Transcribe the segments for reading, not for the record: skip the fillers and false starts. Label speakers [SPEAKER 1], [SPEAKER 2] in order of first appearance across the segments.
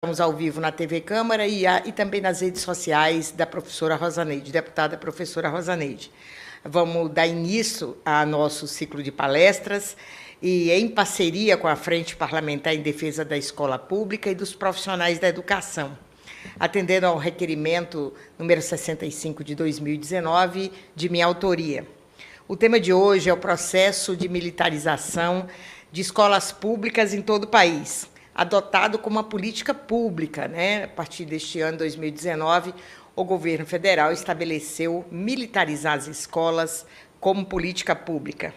[SPEAKER 1] Estamos ao vivo na TV Câmara e também nas redes sociais da professora Rosaneide, deputada professora Rosaneide. Vamos dar início a nosso ciclo de palestras e em parceria com a Frente Parlamentar em Defesa da Escola Pública e dos Profissionais da Educação, atendendo ao requerimento número 65 de 2019, de minha autoria. O tema de hoje é o processo de militarização de escolas públicas em todo o país, adotado como uma política pública, né? A partir deste ano, 2019, o governo federal estabeleceu militarizar as escolas como política pública.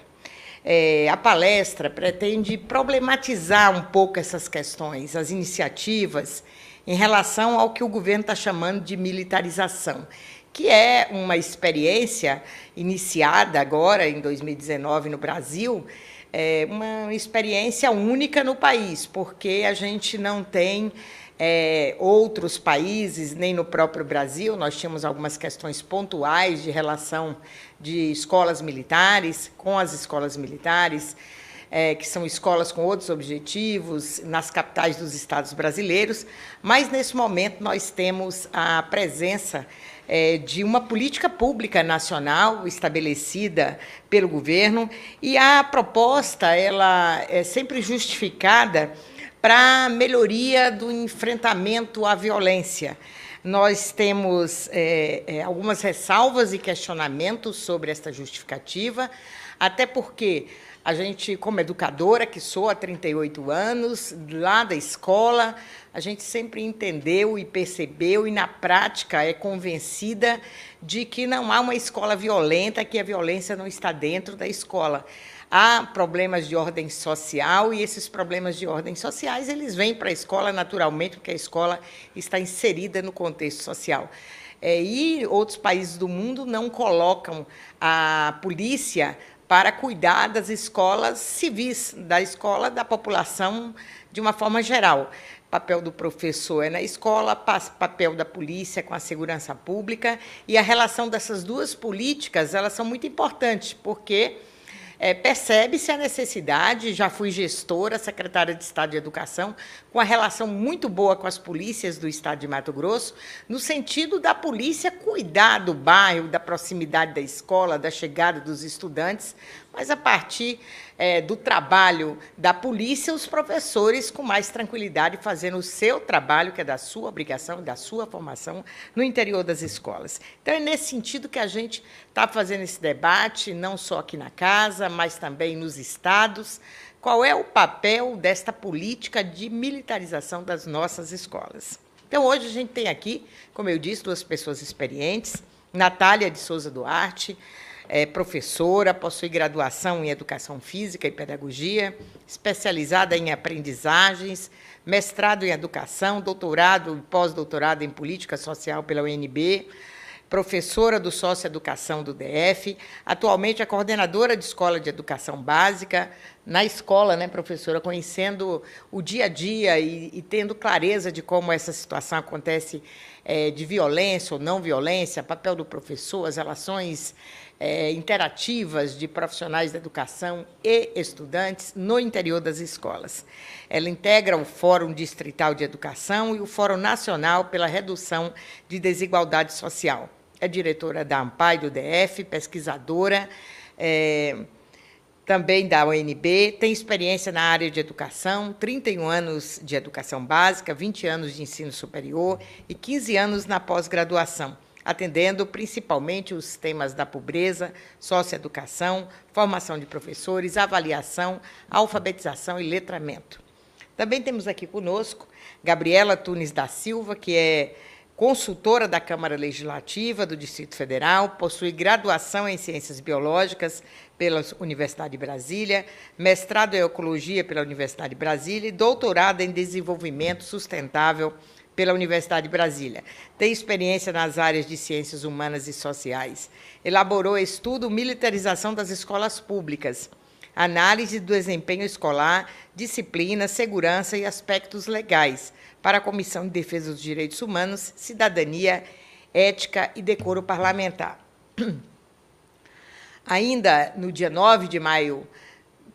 [SPEAKER 1] A palestra pretende problematizar um pouco essas questões, as iniciativas, em relação ao que o governo está chamando de militarização, que é uma experiência iniciada agora, em 2019, no Brasil, uma experiência única no país, porque a gente não tem outros países, nem no próprio Brasil. Nós tínhamos algumas questões pontuais de relação de escolas militares com as escolas militares, que são escolas com outros objetivos, nas capitais dos estados brasileiros, mas, nesse momento, nós temos a presença de uma política pública nacional estabelecida pelo governo, e a proposta ela é sempre justificada para a melhoria do enfrentamento à violência. Nós temos algumas ressalvas e questionamentos sobre esta justificativa, até porque a gente, como educadora, que sou há 38 anos, lá da escola, a gente sempre entendeu e percebeu, e na prática é convencida de que não há uma escola violenta, que a violência não está dentro da escola. Há problemas de ordem social, e esses problemas de ordem sociais eles vêm para a escola naturalmente, porque a escola está inserida no contexto social. E outros países do mundo não colocam a polícia para cuidar das escolas civis, da escola da população de uma forma geral. O papel do professor é na escola, papel da polícia com a segurança pública, e a relação dessas duas políticas elas são muito importantes, porque percebe-se a necessidade. Já fui gestora, secretária de Estado de Educação, com uma relação muito boa com as polícias do Estado de Mato Grosso, no sentido da polícia cuidar do bairro, da proximidade da escola, da chegada dos estudantes, mas, a partir do trabalho da polícia, os professores, com mais tranquilidade, fazendo o seu trabalho, que é da sua obrigação, da sua formação, no interior das escolas. Então, é nesse sentido que a gente está fazendo esse debate, não só aqui na casa, mas também nos estados. Qual é o papel desta política de militarização das nossas escolas? Então, hoje a gente tem aqui, como eu disse, duas pessoas experientes. Natália de Souza Duarte, professora, possui graduação em Educação Física e Pedagogia, especializada em aprendizagens, mestrado em Educação, doutorado e pós-doutorado em Política Social pela UNB, professora do Socioeducação do DF, atualmente é coordenadora de Escola de Educação Básica, na escola, né, professora, conhecendo o dia a dia e tendo clareza de como essa situação acontece, de violência ou não violência, papel do professor, as relações interativas de profissionais da educação e estudantes no interior das escolas. Ela integra o Fórum Distrital de Educação e o Fórum Nacional pela Redução de Desigualdade Social. É diretora da ANPAE do DF, pesquisadora, também da UNB, tem experiência na área de educação, 31 anos de educação básica, 20 anos de ensino superior e 15 anos na pós-graduação, atendendo principalmente os temas da pobreza, socioeducação, formação de professores, avaliação, alfabetização e letramento. Também temos aqui conosco Gabriela Tunes da Silva, que é consultora da Câmara Legislativa do Distrito Federal, possui graduação em Ciências Biológicas pela Universidade de Brasília, mestrado em Ecologia pela Universidade de Brasília e doutorado em Desenvolvimento Sustentável pela Universidade de Brasília. Tem experiência nas áreas de Ciências Humanas e Sociais. Elaborou estudo Militarização das Escolas Públicas, análise do desempenho escolar, disciplina, segurança e aspectos legais, para a Comissão de Defesa dos Direitos Humanos, Cidadania, Ética e Decoro Parlamentar. Ainda no dia 9 de maio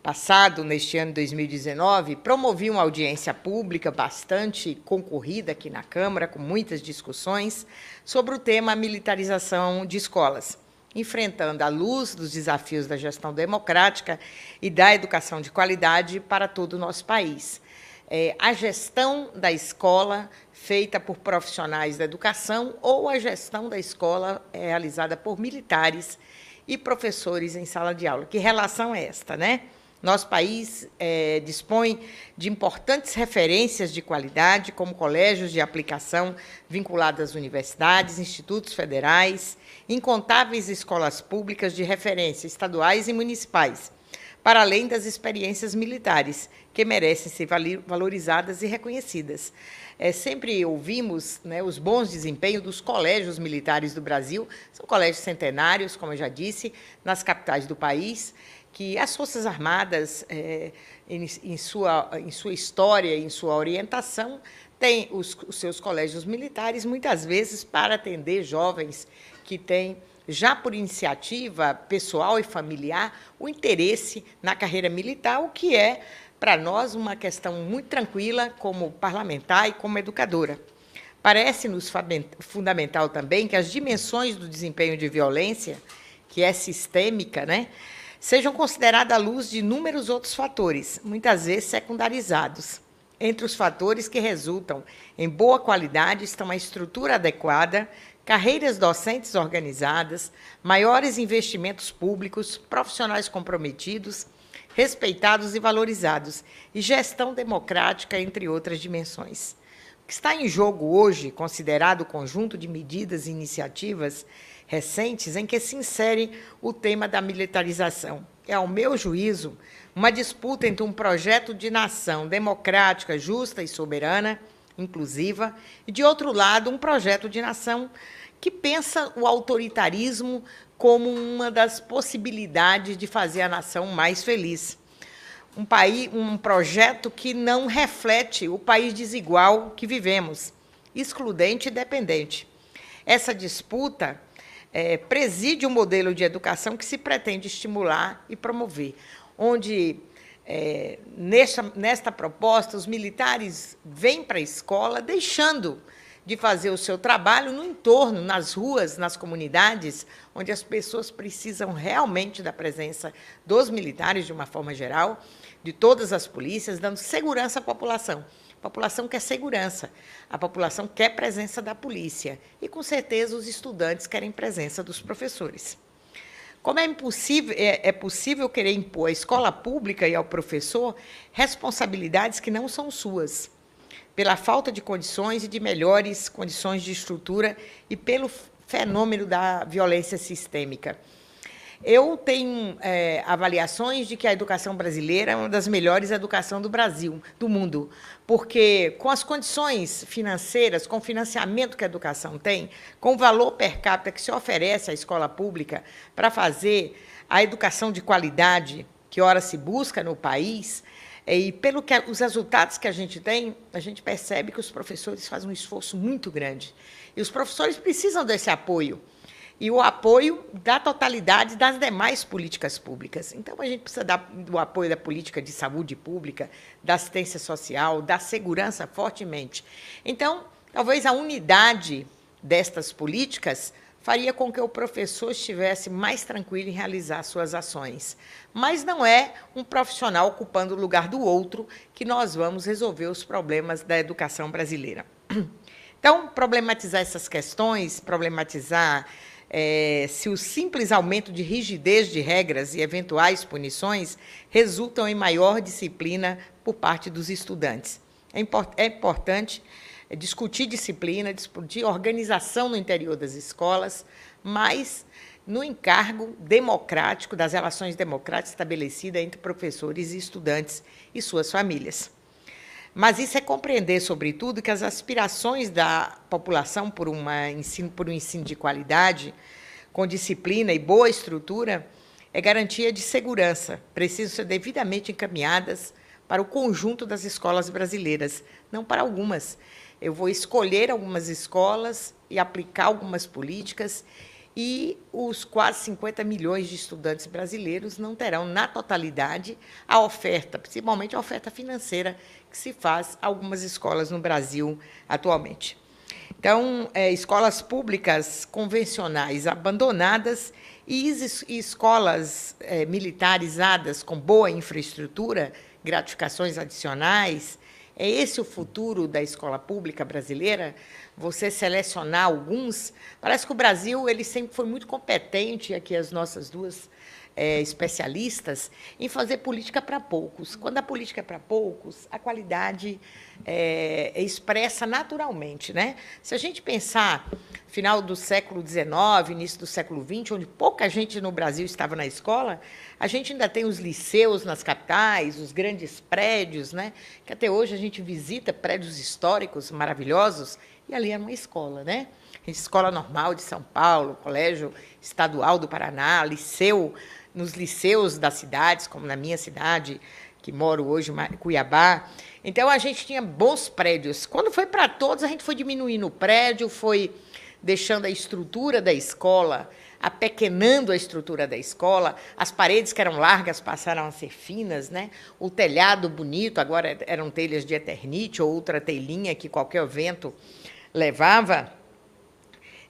[SPEAKER 1] passado, neste ano de 2019, promovi uma audiência pública bastante concorrida aqui na Câmara, com muitas discussões, sobre o tema militarização de escolas, enfrentando à luz dos desafios da gestão democrática e da educação de qualidade para todo o nosso país. A gestão da escola feita por profissionais da educação ou a gestão da escola realizada por militares e professores em sala de aula. Que relação é esta, né? Nosso país dispõe de importantes referências de qualidade, como colégios de aplicação vinculados às universidades, institutos federais, incontáveis escolas públicas de referência, estaduais e municipais, para além das experiências militares, que merecem ser valorizadas e reconhecidas. Sempre ouvimos, né, os bons desempenhos dos colégios militares do Brasil, são colégios centenários, como eu já disse, nas capitais do país, que as Forças Armadas, em sua história, em sua orientação, têm os seus colégios militares, muitas vezes para atender jovens que têm, já por iniciativa pessoal e familiar, o interesse na carreira militar, o que é, para nós, uma questão muito tranquila como parlamentar e como educadora. Parece-nos fundamental também que as dimensões do desempenho de violência, que é sistêmica, né, sejam consideradas à luz de inúmeros outros fatores, muitas vezes secundarizados. Entre os fatores que resultam em boa qualidade estão a estrutura adequada, carreiras docentes organizadas, maiores investimentos públicos, profissionais comprometidos, respeitados e valorizados, e gestão democrática, entre outras dimensões. O que está em jogo hoje, considerado o conjunto de medidas e iniciativas recentes em que se insere o tema da militarização. É, ao meu juízo, uma disputa entre um projeto de nação democrática, justa e soberana, inclusiva, e, de outro lado, um projeto de nação que pensa o autoritarismo como uma das possibilidades de fazer a nação mais feliz. Um projeto que não reflete o país desigual que vivemos, excludente e dependente. Essa disputa preside um modelo de educação que se pretende estimular e promover, onde, nesta proposta, os militares vêm para a escola deixando de fazer o seu trabalho no entorno, nas ruas, nas comunidades, onde as pessoas precisam realmente da presença dos militares, de uma forma geral, de todas as polícias, dando segurança à população. A população quer segurança, a população quer presença da polícia e, com certeza, os estudantes querem presença dos professores. Como é possível querer impor à escola pública e ao professor responsabilidades que não são suas, pela falta de condições e de melhores condições de estrutura e pelo fenômeno da violência sistêmica? Eu tenho avaliações de que a educação brasileira é uma das melhores educações do Brasil, do mundo, porque com as condições financeiras, com o financiamento que a educação tem, com o valor per capita que se oferece à escola pública para fazer a educação de qualidade que ora se busca no país, e pelo que os resultados que a gente tem, a gente percebe que os professores fazem um esforço muito grande. E os professores precisam desse apoio. E o apoio da totalidade das demais políticas públicas. Então, a gente precisa do apoio da política de saúde pública, da assistência social, da segurança fortemente. Então, talvez a unidade destas políticas faria com que o professor estivesse mais tranquilo em realizar suas ações. Mas não é um profissional ocupando o lugar do outro que nós vamos resolver os problemas da educação brasileira. Então, problematizar essas questões, se o simples aumento de rigidez de regras e eventuais punições resultam em maior disciplina por parte dos estudantes. É importante discutir disciplina, discutir organização no interior das escolas, mas no encargo democrático, das relações democráticas estabelecidas entre professores e estudantes e suas famílias. Mas isso é compreender, sobretudo, que as aspirações da população por um ensino de qualidade, com disciplina e boa estrutura, é garantia de segurança, precisam ser devidamente encaminhadas para o conjunto das escolas brasileiras, não para algumas. Eu vou escolher algumas escolas e aplicar algumas políticas e os quase 50 milhões de estudantes brasileiros não terão, na totalidade, a oferta, principalmente a oferta financeira, que se faz a algumas escolas no Brasil atualmente. Então, escolas públicas convencionais abandonadas e escolas militarizadas com boa infraestrutura, gratificações adicionais. É esse o futuro da escola pública brasileira? Você selecionar alguns? Parece que o Brasil ele sempre foi muito competente, aqui as nossas duas especialistas, em fazer política para poucos. Quando a política é para poucos, a qualidade é expressa naturalmente, né? Se a gente pensar final do século XIX, início do século XX, onde pouca gente no Brasil estava na escola, a gente ainda tem os liceus nas capitais, os grandes prédios, né? Que até hoje a gente visita prédios históricos maravilhosos, e ali era uma escola, né? Escola Normal de São Paulo, Colégio Estadual do Paraná, liceu, nos liceus das cidades, como na minha cidade, que moro hoje, Cuiabá. Então, a gente tinha bons prédios. Quando foi para todos, a gente foi diminuindo o prédio, foi deixando a estrutura da escola, apequenando a estrutura da escola, as paredes que eram largas passaram a ser finas, né? O telhado bonito, agora eram telhas de Eternite ou outra telhinha que qualquer vento levava.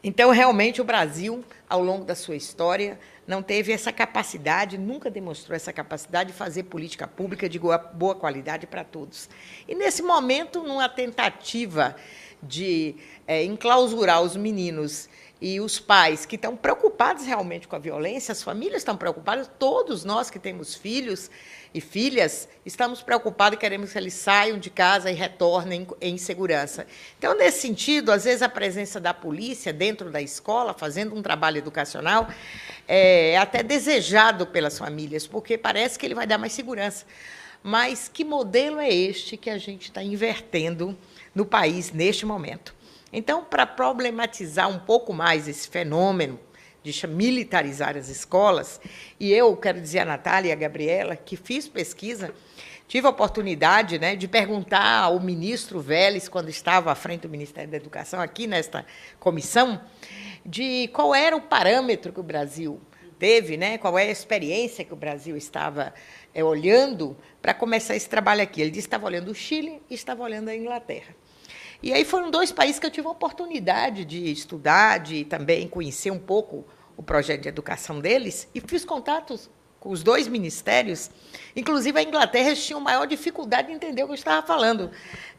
[SPEAKER 1] Então, realmente, o Brasil, ao longo da sua história, não teve essa capacidade, nunca demonstrou essa capacidade de fazer política pública de boa qualidade para todos. E, nesse momento, numa tentativa de enclausurar os meninos e os pais que estão preocupados realmente com a violência, as famílias estão preocupadas, todos nós que temos filhos e filhas, estamos preocupados e queremos que eles saiam de casa e retornem em segurança. Então, nesse sentido, às vezes a presença da polícia dentro da escola, fazendo um trabalho educacional, é até desejado pelas famílias, porque parece que ele vai dar mais segurança. Mas que modelo é este que a gente está invertendo no país neste momento? Então, para problematizar um pouco mais esse fenômeno de militarizar as escolas, e eu quero dizer a Natália e a Gabriela, que fiz pesquisa, tive a oportunidade, né, de perguntar ao ministro Vélez, quando estava à frente do Ministério da Educação, aqui nesta comissão, de qual era o parâmetro que o Brasil teve, né, qual é a experiência que o Brasil estava olhando para começar esse trabalho aqui. Ele disse que estava olhando o Chile e estava olhando a Inglaterra. E aí foram dois países que eu tive a oportunidade de estudar, de também conhecer um pouco o projeto de educação deles, e fiz contatos com os dois ministérios. Inclusive, a Inglaterra tinha maior dificuldade de entender o que eu estava falando,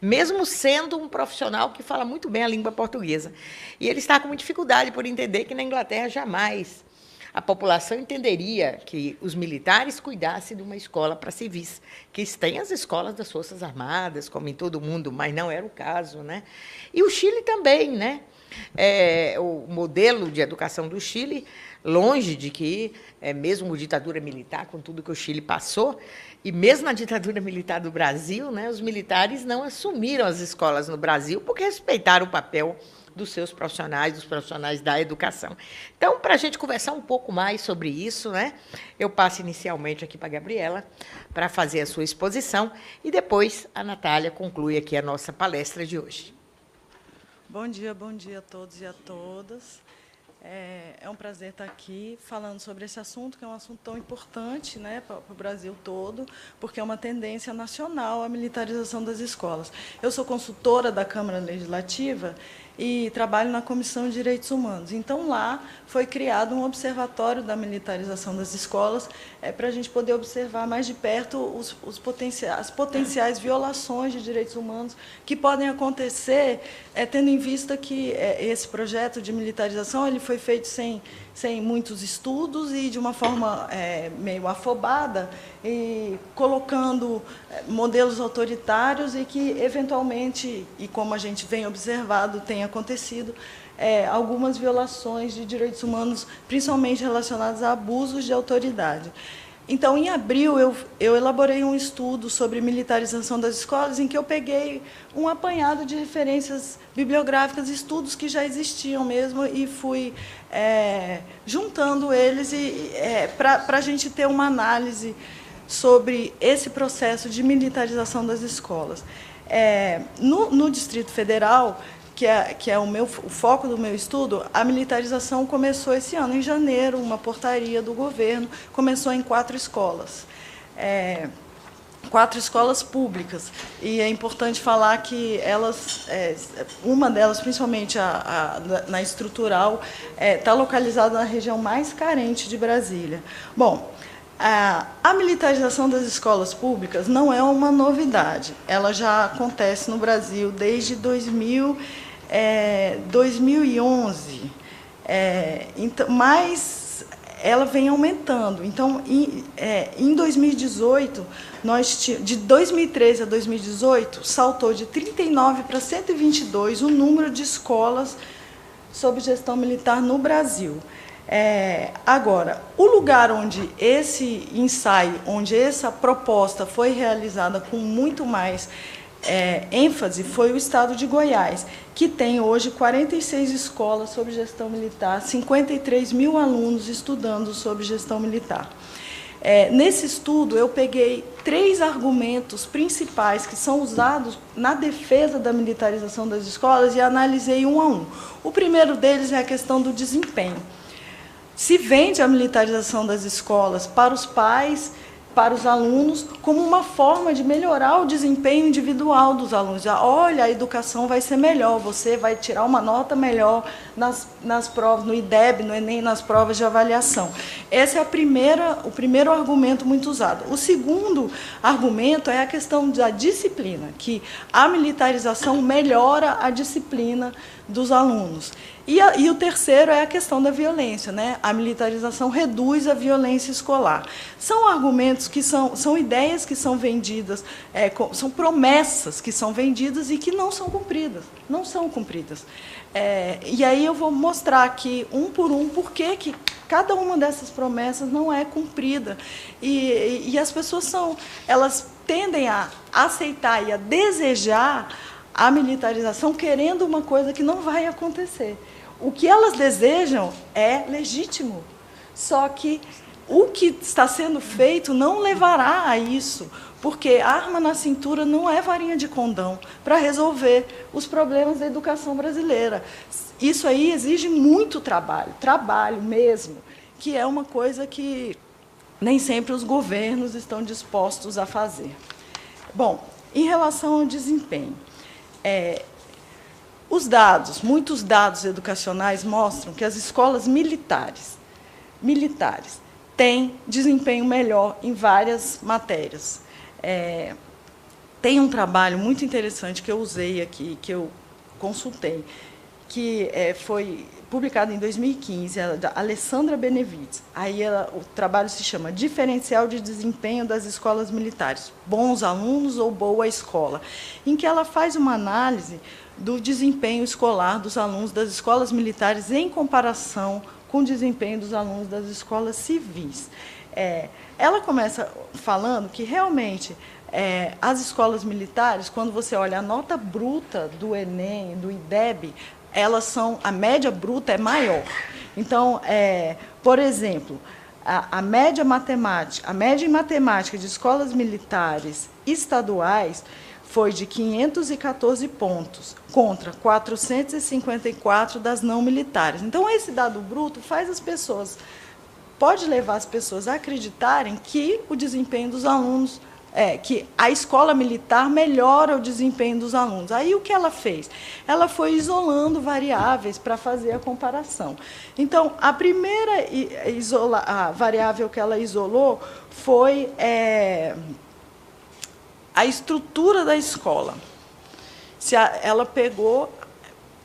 [SPEAKER 1] mesmo sendo um profissional que fala muito bem a língua portuguesa. E ele estava com muita dificuldade por entender que na Inglaterra jamais a população entenderia que os militares cuidassem de uma escola para civis, que tem as escolas das Forças Armadas, como em todo mundo, mas não era o caso, né? E o Chile também, né? O modelo de educação do Chile, longe de que, mesmo ditadura militar, com tudo que o Chile passou, e mesmo na ditadura militar do Brasil, né, os militares não assumiram as escolas no Brasil porque respeitaram o papel dos seus profissionais, dos profissionais da educação. Então, para a gente conversar um pouco mais sobre isso, né, eu passo inicialmente aqui para a Gabriela, para fazer a sua exposição, e depois a Natália conclui aqui a nossa palestra de hoje.
[SPEAKER 2] Bom dia a todos e a todas. É um prazer estar aqui falando sobre esse assunto, que é um assunto tão importante, né, para o Brasil todo, porque é uma tendência nacional a militarização das escolas. Eu sou consultora da Câmara Legislativa e trabalho na Comissão de Direitos Humanos. Então, lá foi criado um observatório da militarização das escolas, para a gente poder observar mais de perto as potenciais violações de direitos humanos que podem acontecer, tendo em vista que esse projeto de militarização ele foi feito sem muitos estudos e de uma forma meio afobada, e colocando modelos autoritários e que, eventualmente, e como a gente vem observado, tem acontecido, algumas violações de direitos humanos, principalmente relacionadas a abusos de autoridade. Então, em abril, eu elaborei um estudo sobre militarização das escolas, em que eu peguei um apanhado de referências bibliográficas, estudos que já existiam mesmo, e fui juntando eles para a gente ter uma análise sobre esse processo de militarização das escolas. No Distrito Federal, que é o foco do meu estudo, a militarização começou esse ano, em janeiro, uma portaria do governo, começou em 4 escolas. 4 escolas públicas. E é importante falar que elas, uma delas, principalmente na estrutural, está localizada na região mais carente de Brasília. Bom, a militarização das escolas públicas não é uma novidade. Ela já acontece no Brasil desde 2011. Então, mas ela vem aumentando. Então, em 2018, de 2013 a 2018, saltou de 39 para 122 o número de escolas sob gestão militar no Brasil. Agora, o lugar onde esse ensaio, onde essa proposta foi realizada com muito mais ênfase, foi o estado de Goiás, que tem hoje 46 escolas sob gestão militar, 53 mil alunos estudando sob gestão militar. Nesse estudo, eu peguei 3 argumentos principais que são usados na defesa da militarização das escolas e analisei um a um. O primeiro deles é a questão do desempenho. Se vende a militarização das escolas para os pais, para os alunos, como uma forma de melhorar o desempenho individual dos alunos. Olha, a educação vai ser melhor, você vai tirar uma nota melhor nas provas, no IDEB, no Enem, nas provas de avaliação. Esse é o primeiro argumento muito usado. O segundo argumento é a questão da disciplina, que a militarização melhora a disciplina dos alunos. E o terceiro é a questão da violência, né? A militarização reduz a violência escolar. São argumentos que são ideias que são vendidas, são promessas que são vendidas e que não são cumpridas. Não são cumpridas. E aí eu vou mostrar aqui, um por um, por que cada uma dessas promessas não é cumprida. E as pessoas elas tendem a aceitar e a desejar a militarização querendo uma coisa que não vai acontecer. O que elas desejam é legítimo, só que o que está sendo feito não levará a isso, porque arma na cintura não é varinha de condão para resolver os problemas da educação brasileira. Isso aí exige muito trabalho mesmo, que é uma coisa que nem sempre os governos estão dispostos a fazer. Bom, em relação ao desempenho, muitos dados educacionais mostram que as escolas militares têm desempenho melhor em várias matérias. Tem um trabalho muito interessante que eu usei aqui, que eu consultei, que foi publicado em 2015, da Alessandra Benevides. O trabalho se chama Diferencial de Desempenho das Escolas Militares, Bons Alunos ou Boa Escola, em que ela faz uma análise do desempenho escolar dos alunos das escolas militares em comparação com o desempenho dos alunos das escolas civis. Ela começa falando que, realmente, as escolas militares, quando você olha a nota bruta do Enem, do IDEB, a média bruta é maior. Então, por exemplo, a média em matemática de escolas militares estaduais foi de 514 pontos, contra 454 das não militares. Então, esse dado bruto pode levar as pessoas a acreditarem que o desempenho dos alunos, que a escola militar melhora o desempenho dos alunos. Aí, o que ela fez? Ela foi isolando variáveis para fazer a comparação. Então, a primeira a variável que ela isolou foi a estrutura da escola. Ela pegou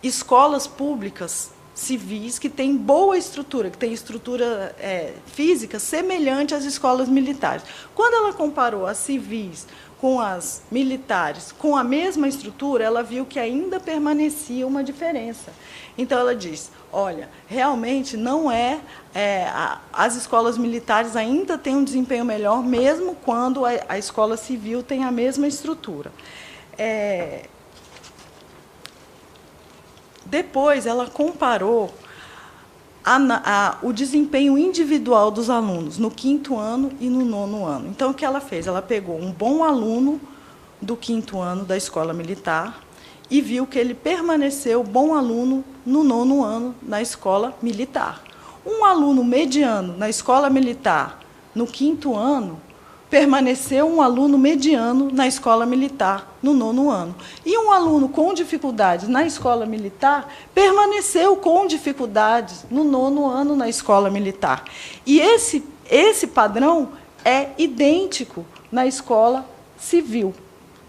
[SPEAKER 2] escolas públicas civis que têm boa estrutura, que têm estrutura física semelhante às escolas militares. Quando ela comparou as civis com as militares com a mesma estrutura, ela viu que ainda permanecia uma diferença. Então, ela diz, olha, realmente não as escolas militares ainda têm um desempenho melhor, mesmo quando a escola civil tem a mesma estrutura. Depois, ela comparou o desempenho individual dos alunos no 5º ano e no 9º ano. Então, o que ela fez? Ela pegou um bom aluno do 5º ano da escola militar e viu que ele permaneceu bom aluno no 9º ano na escola militar. Um aluno mediano na escola militar, no 5º ano, permaneceu um aluno mediano na escola militar, no 9º ano. E um aluno com dificuldades na escola militar permaneceu com dificuldades no 9º ano na escola militar. E esse padrão é idêntico na escola civil,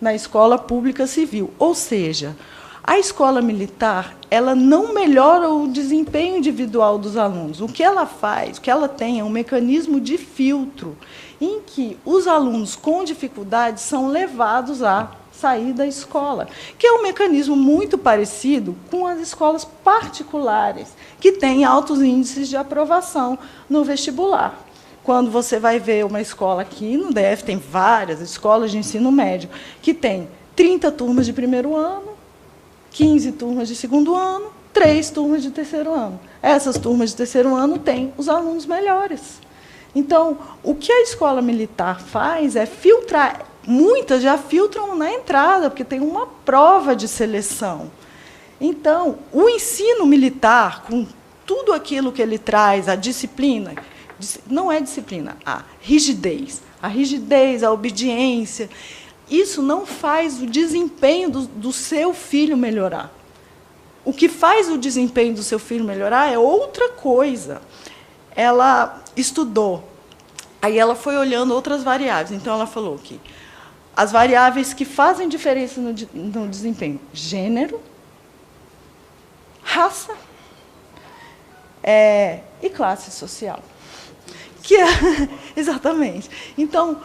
[SPEAKER 2] na escola pública civil. Ou seja, a escola militar, ela não melhora o desempenho individual dos alunos. O que ela faz, o que ela tem é um mecanismo de filtro, em que os alunos com dificuldades são levados a sair da escola, que é um mecanismo muito parecido com as escolas particulares, que têm altos índices de aprovação no vestibular. Quando você vai ver uma escola aqui no DF, tem várias escolas de ensino médio, que tem 30 turmas de primeiro ano, 15 turmas de segundo ano, 3 turmas de terceiro ano. Essas turmas de terceiro ano têm os alunos melhores. Então, o que a escola militar faz é filtrar. Muitas já filtram na entrada, porque tem uma prova de seleção. Então, o ensino militar, com tudo aquilo que ele traz, a disciplina, não é disciplina, a rigidez, a obediência, isso não faz o desempenho do seu filho melhorar. O que faz o desempenho do seu filho melhorar é outra coisa. Ela estudou, aí ela foi olhando outras variáveis. Então, ela falou que as variáveis que fazem diferença no desempenho: gênero, raça e classe social. Exatamente. Então,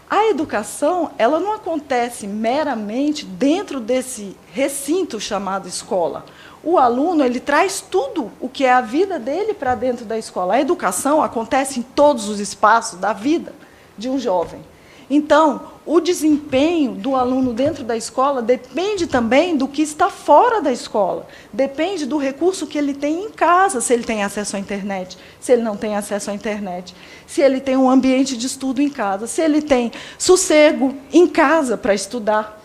[SPEAKER 2] a educação, ela não acontece meramente dentro desse recinto chamado escola. O aluno, ele traz tudo o que é a vida dele para dentro da escola. A educação acontece em todos os espaços da vida de um jovem. Então, o desempenho do aluno dentro da escola depende também do que está fora da escola. Depende do recurso que ele tem em casa, se ele tem acesso à internet, se ele não tem acesso à internet, se ele tem um ambiente de estudo em casa, se ele tem sossego em casa para estudar,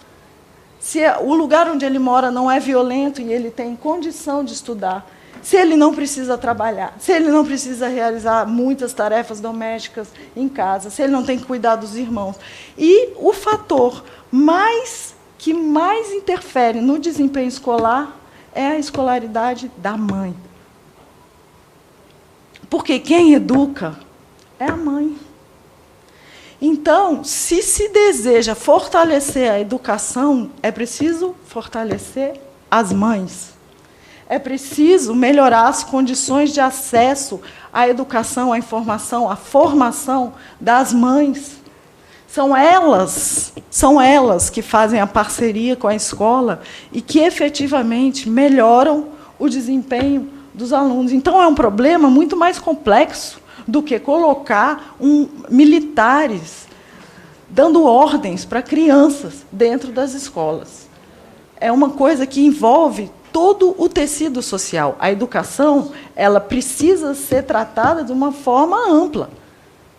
[SPEAKER 2] se o lugar onde ele mora não é violento e ele tem condição de estudar, se ele não precisa trabalhar, se ele não precisa realizar muitas tarefas domésticas em casa, se ele não tem que cuidar dos irmãos. E o fator que mais interfere no desempenho escolar é a escolaridade da mãe. Porque quem educa é a mãe. Então, se deseja fortalecer a educação, é preciso fortalecer as mães. É preciso melhorar as condições de acesso à educação, à informação, à formação das mães. São elas que fazem a parceria com a escola e que, efetivamente, melhoram o desempenho dos alunos. Então, é um problema muito mais complexo do que colocar militares dando ordens para crianças dentro das escolas. É uma coisa que envolve todo o tecido social. A educação, ela precisa ser tratada de uma forma ampla.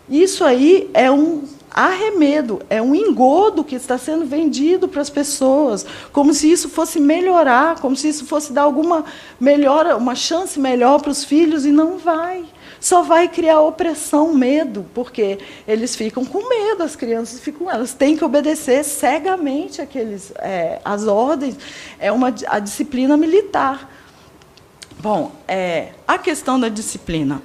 [SPEAKER 2] Isso aí é um arremedo, é um engodo que está sendo vendido para as pessoas, como se isso fosse melhorar, como se isso fosse dar alguma melhora, uma chance melhor para os filhos, e não vai. Só vai criar opressão, medo, porque eles ficam com medo, as crianças ficam, elas têm que obedecer cegamente as ordens, a disciplina militar. Bom, a questão da disciplina.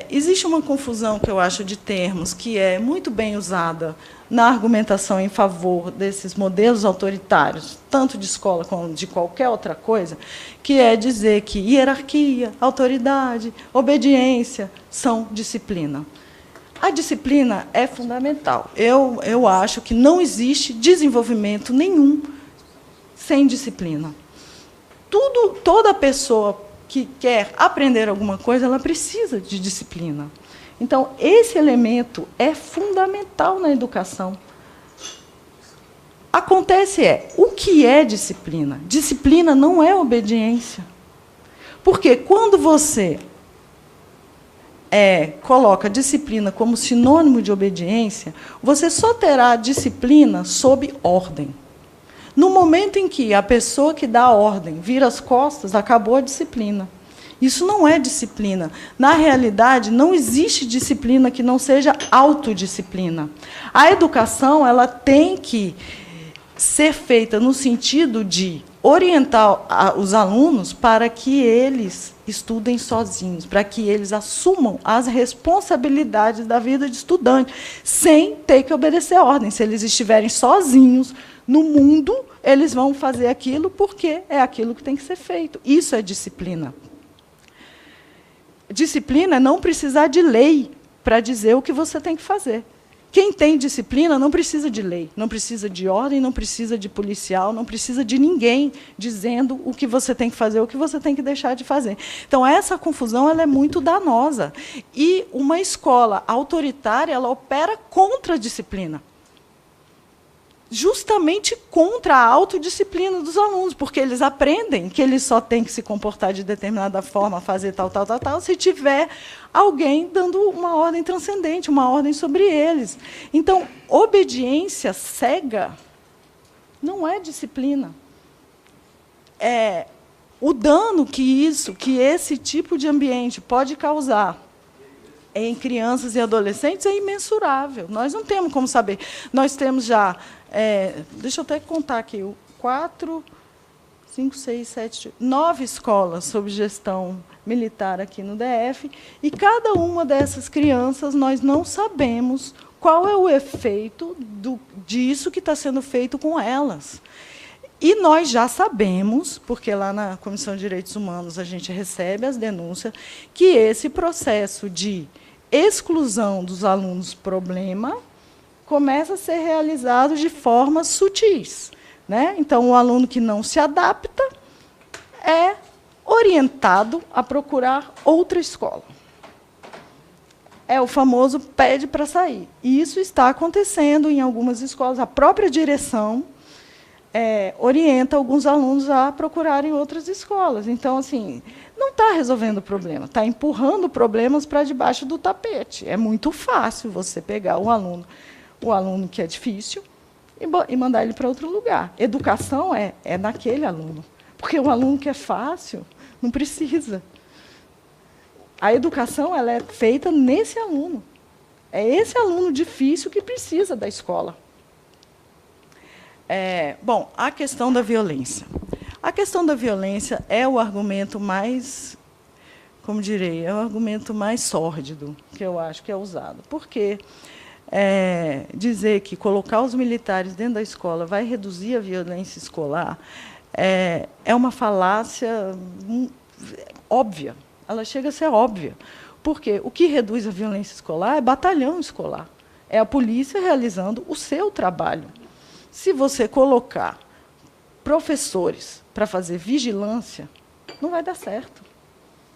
[SPEAKER 2] Existe uma confusão, que eu acho, de termos, que é muito bem usada na argumentação em favor desses modelos autoritários, tanto de escola como de qualquer outra coisa, que é dizer que hierarquia, autoridade, obediência são disciplina. A disciplina é fundamental. Eu acho que não existe desenvolvimento nenhum sem disciplina. Toda pessoa que quer aprender alguma coisa, ela precisa de disciplina. Então, esse elemento é fundamental na educação. Acontece o que é disciplina? Disciplina não é obediência. Porque quando você coloca disciplina como sinônimo de obediência, você só terá disciplina sob ordem. No momento em que a pessoa que dá a ordem vira as costas, acabou a disciplina. Isso não é disciplina. Na realidade, não existe disciplina que não seja autodisciplina. A educação ela tem que ser feita no sentido de orientar os alunos para que eles estudem sozinhos, para que eles assumam as responsabilidades da vida de estudante, sem ter que obedecer ordens. Se eles estiverem sozinhos no mundo, eles vão fazer aquilo porque é aquilo que tem que ser feito. Isso é disciplina. Disciplina é não precisar de lei para dizer o que você tem que fazer. Quem tem disciplina não precisa de lei, não precisa de ordem, não precisa de policial, não precisa de ninguém dizendo o que você tem que fazer, o que você tem que deixar de fazer. Então, essa confusão ela é muito danosa. E uma escola autoritária ela opera contra a disciplina. Justamente contra a autodisciplina dos alunos, porque eles aprendem que eles só têm que se comportar de determinada forma, fazer tal, se tiver alguém dando uma ordem transcendente, uma ordem sobre eles. Então, obediência cega não é disciplina. O dano que esse tipo de ambiente pode causar em crianças e adolescentes é imensurável. Nós não temos como saber. Nós temos já... deixa eu até contar aqui, 4, 5, 6, 7, 9 escolas sob gestão militar aqui no DF, e cada uma dessas crianças nós não sabemos qual é o efeito disso que está sendo feito com elas. E nós já sabemos, porque lá na Comissão de Direitos Humanos a gente recebe as denúncias, que esse processo de exclusão dos alunos problema começa a ser realizado de formas sutis. Né? Então, o aluno que não se adapta é orientado a procurar outra escola. É o famoso pede para sair. E isso está acontecendo em algumas escolas. A própria direção orienta alguns alunos a procurarem outras escolas. Então, assim, não está resolvendo o problema, está empurrando problemas para debaixo do tapete. É muito fácil você pegar o aluno que é difícil, e mandar ele para outro lugar. Educação é naquele aluno. Porque o aluno que é fácil, não precisa. A educação ela é feita nesse aluno. É esse aluno difícil que precisa da escola. Bom, a questão da violência. A questão da violência é o argumento mais, como direi, é o argumento mais sórdido que eu acho que é usado. Por quê? Dizer que colocar os militares dentro da escola vai reduzir a violência escolar é uma falácia óbvia. Ela chega a ser óbvia. Porque o que reduz a violência escolar é batalhão escolar. É a polícia realizando o seu trabalho. Se você colocar professores para fazer vigilância, não vai dar certo.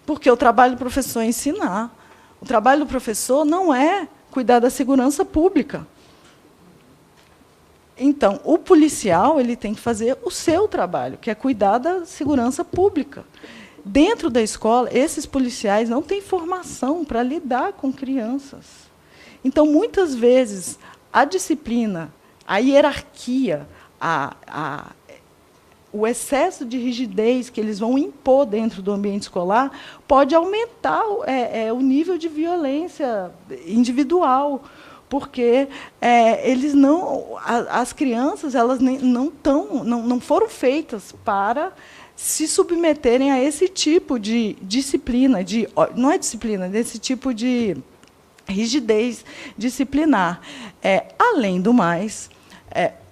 [SPEAKER 2] Porque o trabalho do professor é ensinar. O trabalho do professor não é cuidar da segurança pública. Então, o policial ele tem que fazer o seu trabalho, que é cuidar da segurança pública. Dentro da escola, esses policiais não têm formação para lidar com crianças. Então, muitas vezes, a disciplina, a hierarquia, o excesso de rigidez que eles vão impor dentro do ambiente escolar pode aumentar o nível de violência individual, porque as crianças elas não foram feitas para se submeterem a esse tipo de disciplina, não é disciplina, desse tipo de rigidez disciplinar. Além do mais,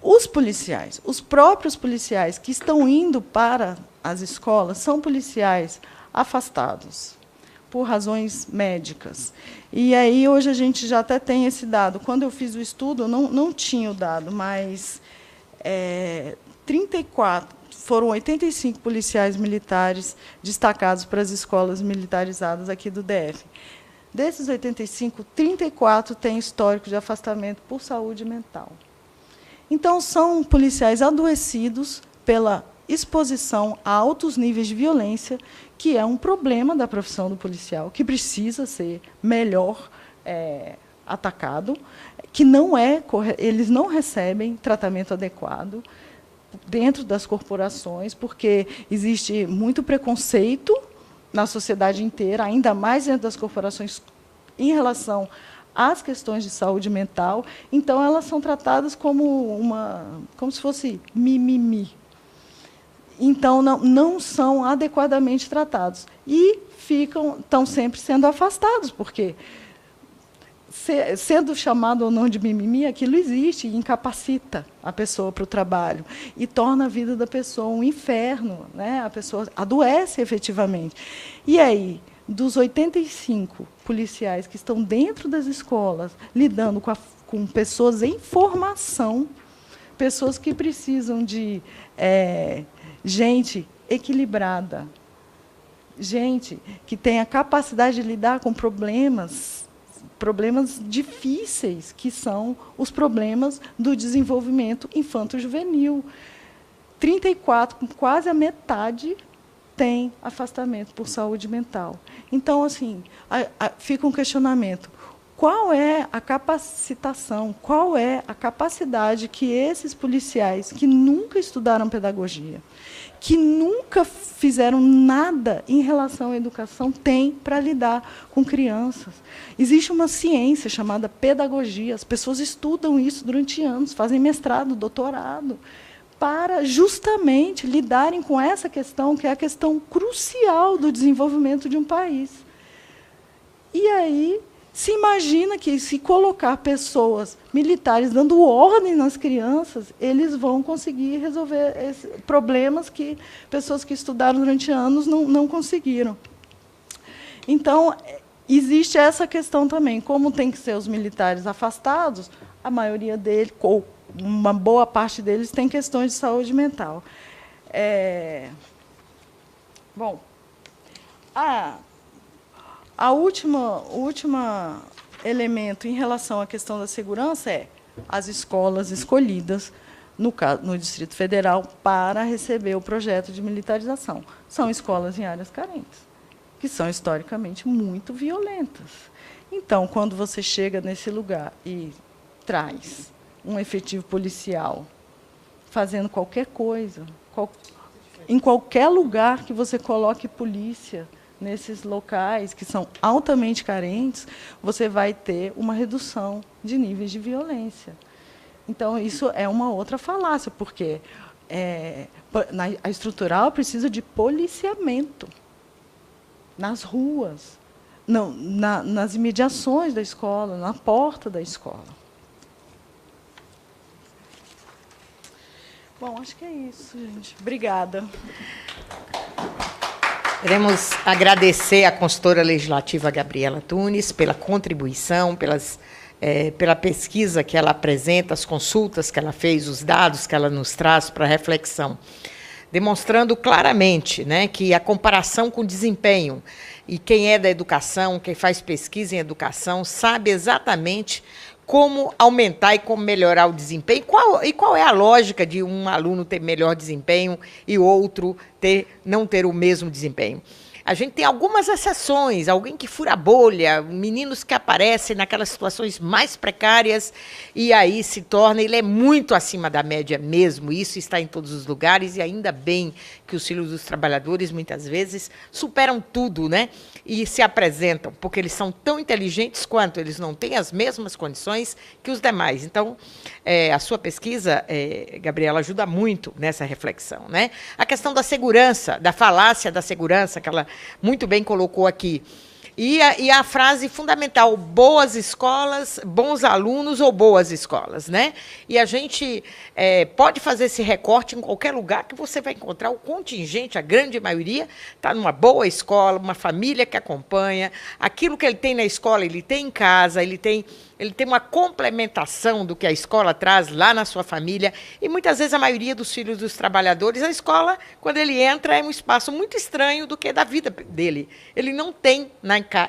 [SPEAKER 2] os policiais, os próprios policiais que estão indo para as escolas, são policiais afastados por razões médicas. E aí, hoje, a gente já até tem esse dado. Quando eu fiz o estudo, eu não tinha o dado, mas foram 85 policiais militares destacados para as escolas militarizadas aqui do DF. Desses 85, 34 têm histórico de afastamento por saúde mental. Então, são policiais adoecidos pela exposição a altos níveis de violência, que é um problema da profissão do policial, que precisa ser melhor atacado, que eles não recebem tratamento adequado. dentro das corporações, porque existe muito preconceito na sociedade inteira, ainda mais dentro das corporações, em relação às questões de saúde mental. Então, elas são tratadas como se fosse mimimi. Então, não são adequadamente tratados. E estão sempre sendo afastados, porque, sendo chamado ou não de mimimi, aquilo existe e incapacita a pessoa para o trabalho e torna a vida da pessoa um inferno, né? A pessoa adoece efetivamente. E aí, dos 85 policiais que estão dentro das escolas, lidando com pessoas em formação, pessoas que precisam de gente equilibrada, gente que tenha capacidade de lidar com problemas difíceis, que são os problemas do desenvolvimento infanto-juvenil. 34, quase a metade, tem afastamento por saúde mental. Então, assim, fica um questionamento. Qual é a capacitação, qual é a capacidade que esses policiais, que nunca estudaram pedagogia, que nunca fizeram nada em relação à educação, têm para lidar com crianças? Existe uma ciência chamada pedagogia. As pessoas estudam isso durante anos, fazem mestrado, doutorado, para justamente lidarem com essa questão, que é a questão crucial do desenvolvimento de um país. E aí se imagina que, se colocar pessoas militares dando ordem nas crianças, eles vão conseguir resolver problemas que pessoas que estudaram durante anos não conseguiram. Então, existe essa questão também. Como tem que ser os militares afastados, a maioria deles, ou uma boa parte deles, tem questões de saúde mental. Bom, a última elemento em relação à questão da segurança é as escolas escolhidas, no Distrito Federal, para receber o projeto de militarização. São escolas em áreas carentes, que são historicamente muito violentas. Então, quando você chega nesse lugar e traz um efetivo policial fazendo qualquer coisa, em qualquer lugar que você coloque polícia, nesses locais que são altamente carentes, você vai ter uma redução de níveis de violência. Então, isso é uma outra falácia, porque a estrutural precisa de policiamento nas ruas, nas imediações da escola, na porta da escola. Bom, acho que é isso, gente. Obrigada.
[SPEAKER 1] Queremos agradecer à consultora legislativa Gabriela Tunes pela contribuição, pela pesquisa que ela apresenta, as consultas que ela fez, os dados que ela nos traz para reflexão, demonstrando claramente, né, que a comparação com o desempenho, e quem é da educação, quem faz pesquisa em educação, sabe exatamente como aumentar e como melhorar o desempenho, e qual é a lógica de um aluno ter melhor desempenho e outro não ter o mesmo desempenho. A gente tem algumas exceções, alguém que fura a bolha, meninos que aparecem naquelas situações mais precárias e aí ele é muito acima da média mesmo, isso está em todos os lugares e ainda bem que os filhos dos trabalhadores muitas vezes superam tudo, né? E se apresentam, porque eles são tão inteligentes quanto, eles não têm as mesmas condições que os demais. Então, a sua pesquisa, Gabriela, ajuda muito nessa reflexão, né? A questão da segurança, da falácia da segurança, que ela muito bem colocou aqui. E a frase fundamental, boas escolas, bons alunos ou boas escolas, né? E a gente pode fazer esse recorte em qualquer lugar que você vai encontrar o contingente, a grande maioria, está numa boa escola, uma família que acompanha, aquilo que ele tem na escola, ele tem em casa, ele tem uma complementação do que a escola traz lá na sua família, e muitas vezes a maioria dos filhos dos trabalhadores, a escola, quando ele entra, é um espaço muito estranho do que da vida dele. Ele não tem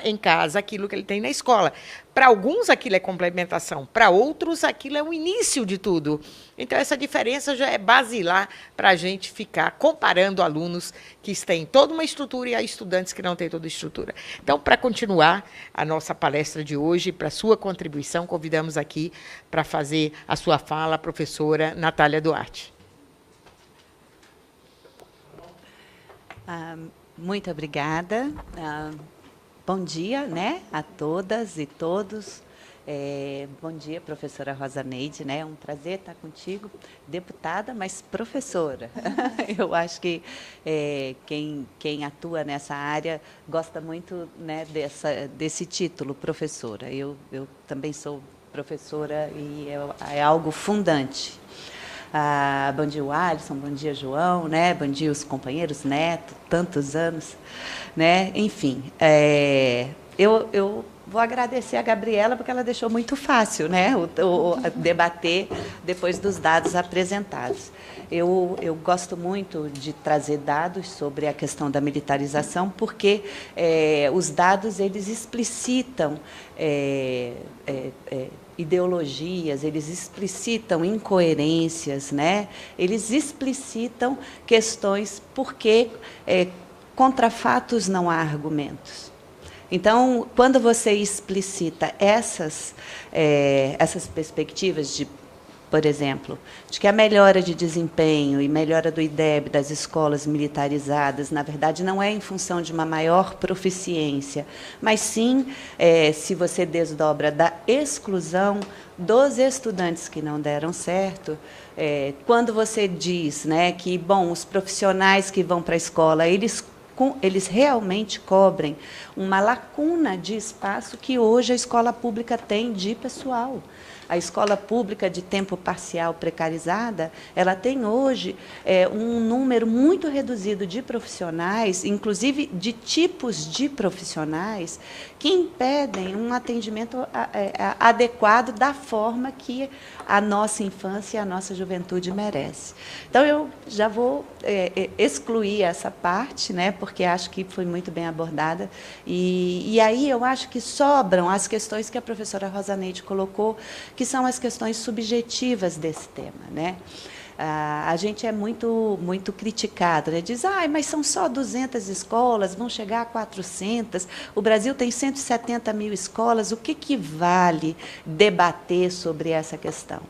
[SPEAKER 1] em casa aquilo que ele tem na escola. Para alguns, aquilo é complementação, para outros, aquilo é o início de tudo. Então, essa diferença já é basilar para a gente ficar comparando alunos que têm toda uma estrutura e a estudantes que não têm toda a estrutura. Então, para continuar a nossa palestra de hoje, para a sua contribuição, convidamos aqui para fazer a sua fala a professora Natália Duarte.
[SPEAKER 3] Ah, muito obrigada. Bom dia, né, a todas e todos. Bom dia, professora Rosa Neide, né? É um prazer estar contigo, deputada, mas professora. Eu acho que quem atua nessa área gosta muito, né, desse título, professora. Eu também sou professora e é algo fundante. Bom dia, Alisson, bom dia, João, né? Bom dia, os companheiros, Neto, tantos anos, né? Enfim, eu vou agradecer a Gabriela porque ela deixou muito fácil, né? O debater depois dos dados apresentados. Eu gosto muito de trazer dados sobre a questão da militarização, porque os dados eles explicitam ideologias, eles explicitam incoerências, né? Eles explicitam questões porque contra fatos não há argumentos. Então, quando você explicita essas perspectivas de, por exemplo, de que a melhora de desempenho e melhora do IDEB das escolas militarizadas, na verdade, não é em função de uma maior proficiência, mas sim, se você desdobra da exclusão dos estudantes que não deram certo, quando você diz, né, que, bom, os profissionais que vão para a escola, eles realmente cobrem uma lacuna de espaço que hoje a escola pública tem de pessoal. A escola pública de tempo parcial precarizada, ela tem hoje um número muito reduzido de profissionais, inclusive de tipos de profissionais, que impedem um atendimento adequado da forma que a nossa infância e a nossa juventude merece. Então, eu já vou excluir essa parte, né, porque acho que foi muito bem abordada, e aí eu acho que sobram as questões que a professora Rosa Neide colocou, que são as questões subjetivas desse tema, né? A gente é muito criticado, né? Diz, mas são só 200 escolas, vão chegar a 400, o Brasil tem 170 mil escolas, o que vale debater sobre essa questão?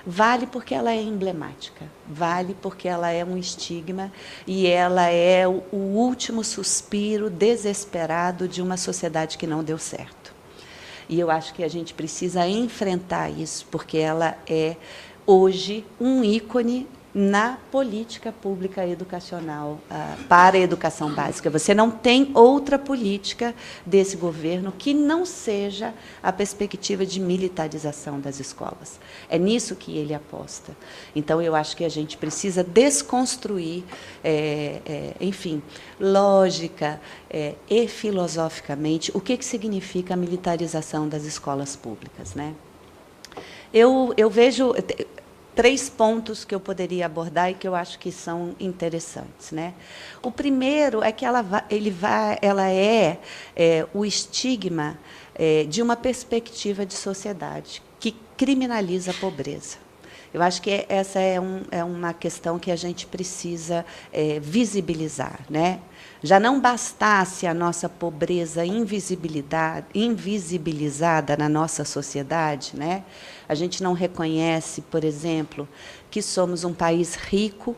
[SPEAKER 3] Vale porque ela é emblemática, vale porque ela é um estigma e ela é o último suspiro desesperado de uma sociedade que não deu certo. E eu acho que a gente precisa enfrentar isso, porque ela é, hoje, um ícone na política pública educacional para a educação básica. Você não tem outra política desse governo que não seja a perspectiva de militarização das escolas. É nisso que ele aposta. Então, eu acho que a gente precisa desconstruir, enfim, lógica e filosoficamente o que significa a militarização das escolas públicas, né? Eu vejo 3 pontos que eu poderia abordar e que eu acho que são interessantes, né? O primeiro é que ela é o estigma de uma perspectiva de sociedade que criminaliza a pobreza. Eu acho que essa é uma questão que a gente precisa visibilizar, né? Já não bastasse a nossa pobreza invisibilizada na nossa sociedade, né? A gente não reconhece, por exemplo, que somos um país rico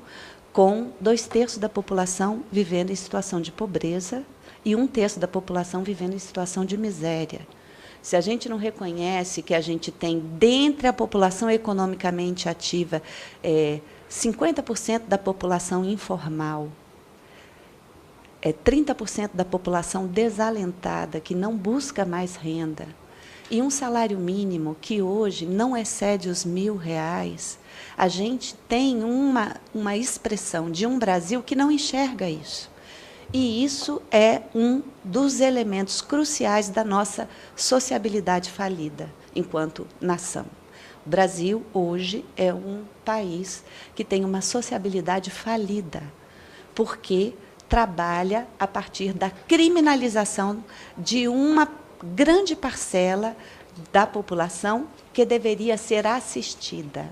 [SPEAKER 3] com 2/3 da população vivendo em situação de pobreza e 1/3 da população vivendo em situação de miséria. Se a gente não reconhece que a gente tem, dentre a população economicamente ativa, 50% da população informal, 30% da população desalentada, que não busca mais renda, e um salário mínimo que hoje não excede os R$1.000, a gente tem uma expressão de um Brasil que não enxerga isso. E isso é um dos elementos cruciais da nossa sociabilidade falida enquanto nação. O Brasil, hoje, é um país que tem uma sociabilidade falida, porque trabalha a partir da criminalização de uma grande parcela da população que deveria ser assistida.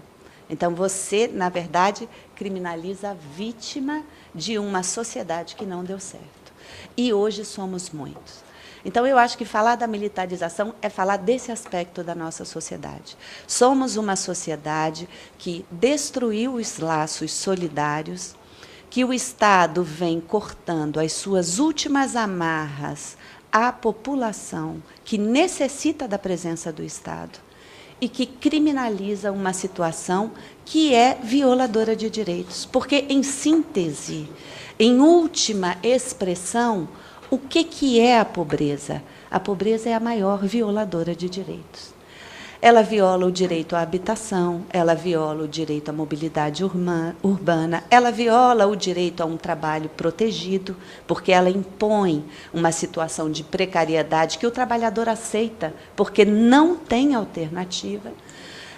[SPEAKER 3] Então, você, na verdade, criminaliza a vítima de uma sociedade que não deu certo. E hoje somos muitos. Então, eu acho que falar da militarização é falar desse aspecto da nossa sociedade. Somos uma sociedade que destruiu os laços solidários, que o Estado vem cortando as suas últimas amarras à população que necessita da presença do Estado e que criminaliza uma situação que é violadora de direitos. Porque, em síntese, em última expressão, o que é a pobreza? A pobreza é a maior violadora de direitos. Ela viola o direito à habitação, ela viola o direito à mobilidade urbana, ela viola o direito a um trabalho protegido, porque ela impõe uma situação de precariedade que o trabalhador aceita, porque não tem alternativa.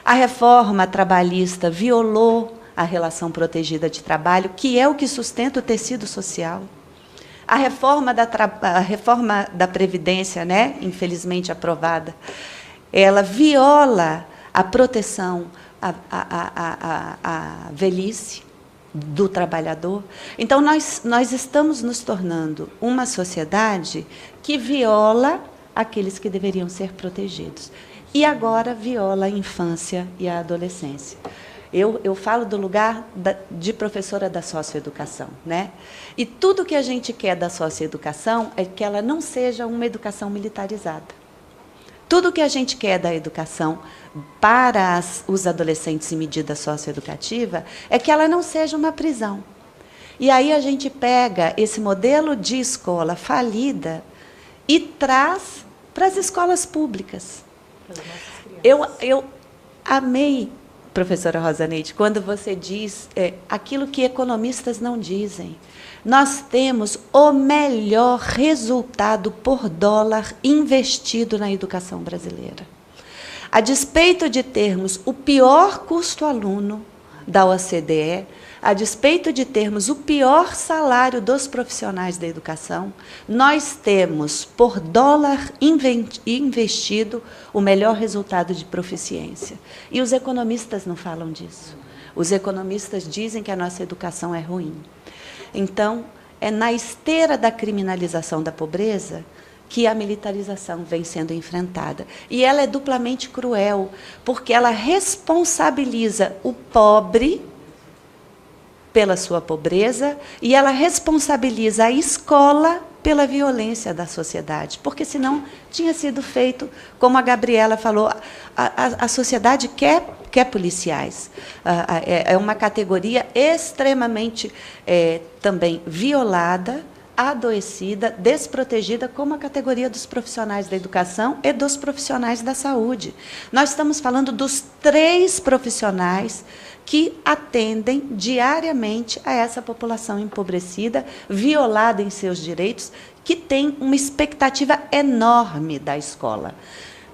[SPEAKER 3] A reforma trabalhista violou a relação protegida de trabalho, que é o que sustenta o tecido social. A reforma da Previdência, né, infelizmente aprovada, ela viola a proteção à velhice do trabalhador. Então, nós estamos nos tornando uma sociedade que viola aqueles que deveriam ser protegidos. E agora viola a infância e a adolescência. Eu falo do lugar de professora da socioeducação, né? E tudo que a gente quer da socioeducação é que ela não seja uma educação militarizada. Tudo que a gente quer da educação para os adolescentes em medida socioeducativa é que ela não seja uma prisão. E aí a gente pega esse modelo de escola falida e traz para as escolas públicas. Eu amei, professora Rosaneide, quando você diz aquilo que economistas não dizem. Nós temos o melhor resultado por dólar investido na educação brasileira. A despeito de termos o pior custo-aluno da OCDE, a despeito de termos o pior salário dos profissionais da educação, nós temos, por dólar investido, o melhor resultado de proficiência. E os economistas não falam disso. Os economistas dizem que a nossa educação é ruim. Então, é na esteira da criminalização da pobreza que a militarização vem sendo enfrentada. E ela é duplamente cruel, porque ela responsabiliza o pobre pela sua pobreza e ela responsabiliza a escola pela violência da sociedade, porque senão tinha sido feito, como a Gabriela falou, a sociedade quer policiais. É uma categoria extremamente também violada, adoecida, desprotegida, como a categoria dos profissionais da educação e dos profissionais da saúde. Nós estamos falando dos 3 profissionais que atendem diariamente a essa população empobrecida, violada em seus direitos, que tem uma expectativa enorme da escola.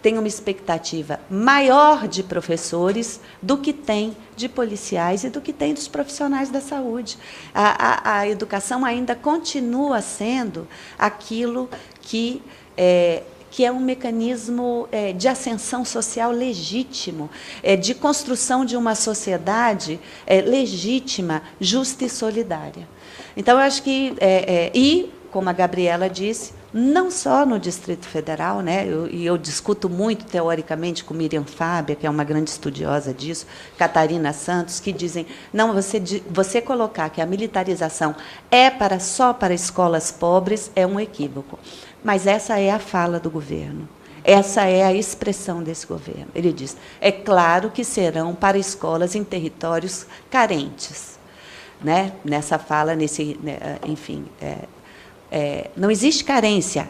[SPEAKER 3] Tem uma expectativa maior de professores do que tem de policiais e do que tem dos profissionais da saúde. A educação ainda continua sendo aquilo que é um mecanismo de ascensão social legítimo, de construção de uma sociedade legítima, justa e solidária. Então, eu acho que, e, como a Gabriela disse, não só no Distrito Federal, né? Eu discuto muito, teoricamente, com Miriam Fábia, que é uma grande estudiosa disso, Catarina Santos, que dizem, não, você colocar que a militarização é só para escolas pobres é um equívoco. Mas essa é a fala do governo. Essa é a expressão desse governo. Ele diz, é claro que serão para escolas em territórios carentes. Né? Nessa fala, enfim, não existe carência,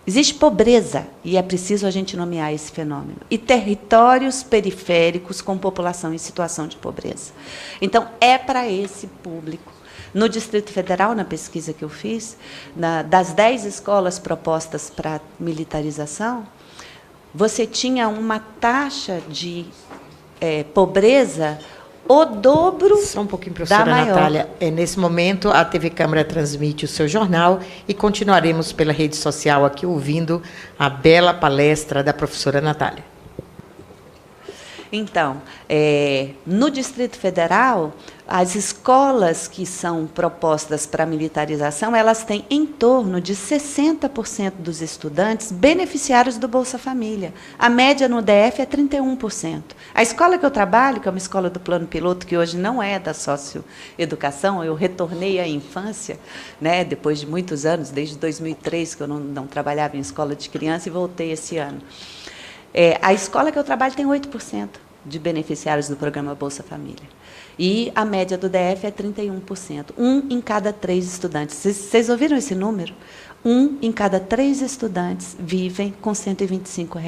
[SPEAKER 3] existe pobreza, e é preciso a gente nomear esse fenômeno. E territórios periféricos com população em situação de pobreza. Então, é para esse público. No Distrito Federal, na pesquisa que eu fiz, das 10 escolas propostas para militarização, você tinha uma taxa de pobreza o dobro.
[SPEAKER 1] Só um pouquinho, professora Natália. Nesse momento, a TV Câmara transmite o seu jornal e continuaremos pela rede social aqui ouvindo a bela palestra da professora Natália.
[SPEAKER 3] Então, no Distrito Federal, as escolas que são propostas para a militarização, elas têm em torno de 60% dos estudantes beneficiários do Bolsa Família. A média no DF é 31%. A escola que eu trabalho, que é uma escola do Plano Piloto, que hoje não é da socioeducação, eu retornei à infância, né, depois de muitos anos, desde 2003, que eu não trabalhava em escola de criança, e voltei esse ano. A escola que eu trabalho tem 8% de beneficiários do programa Bolsa Família. E a média do DF é 31%. 1 em cada 3 estudantes. Vocês ouviram esse número? 1 em cada 3 estudantes vivem com R$ 125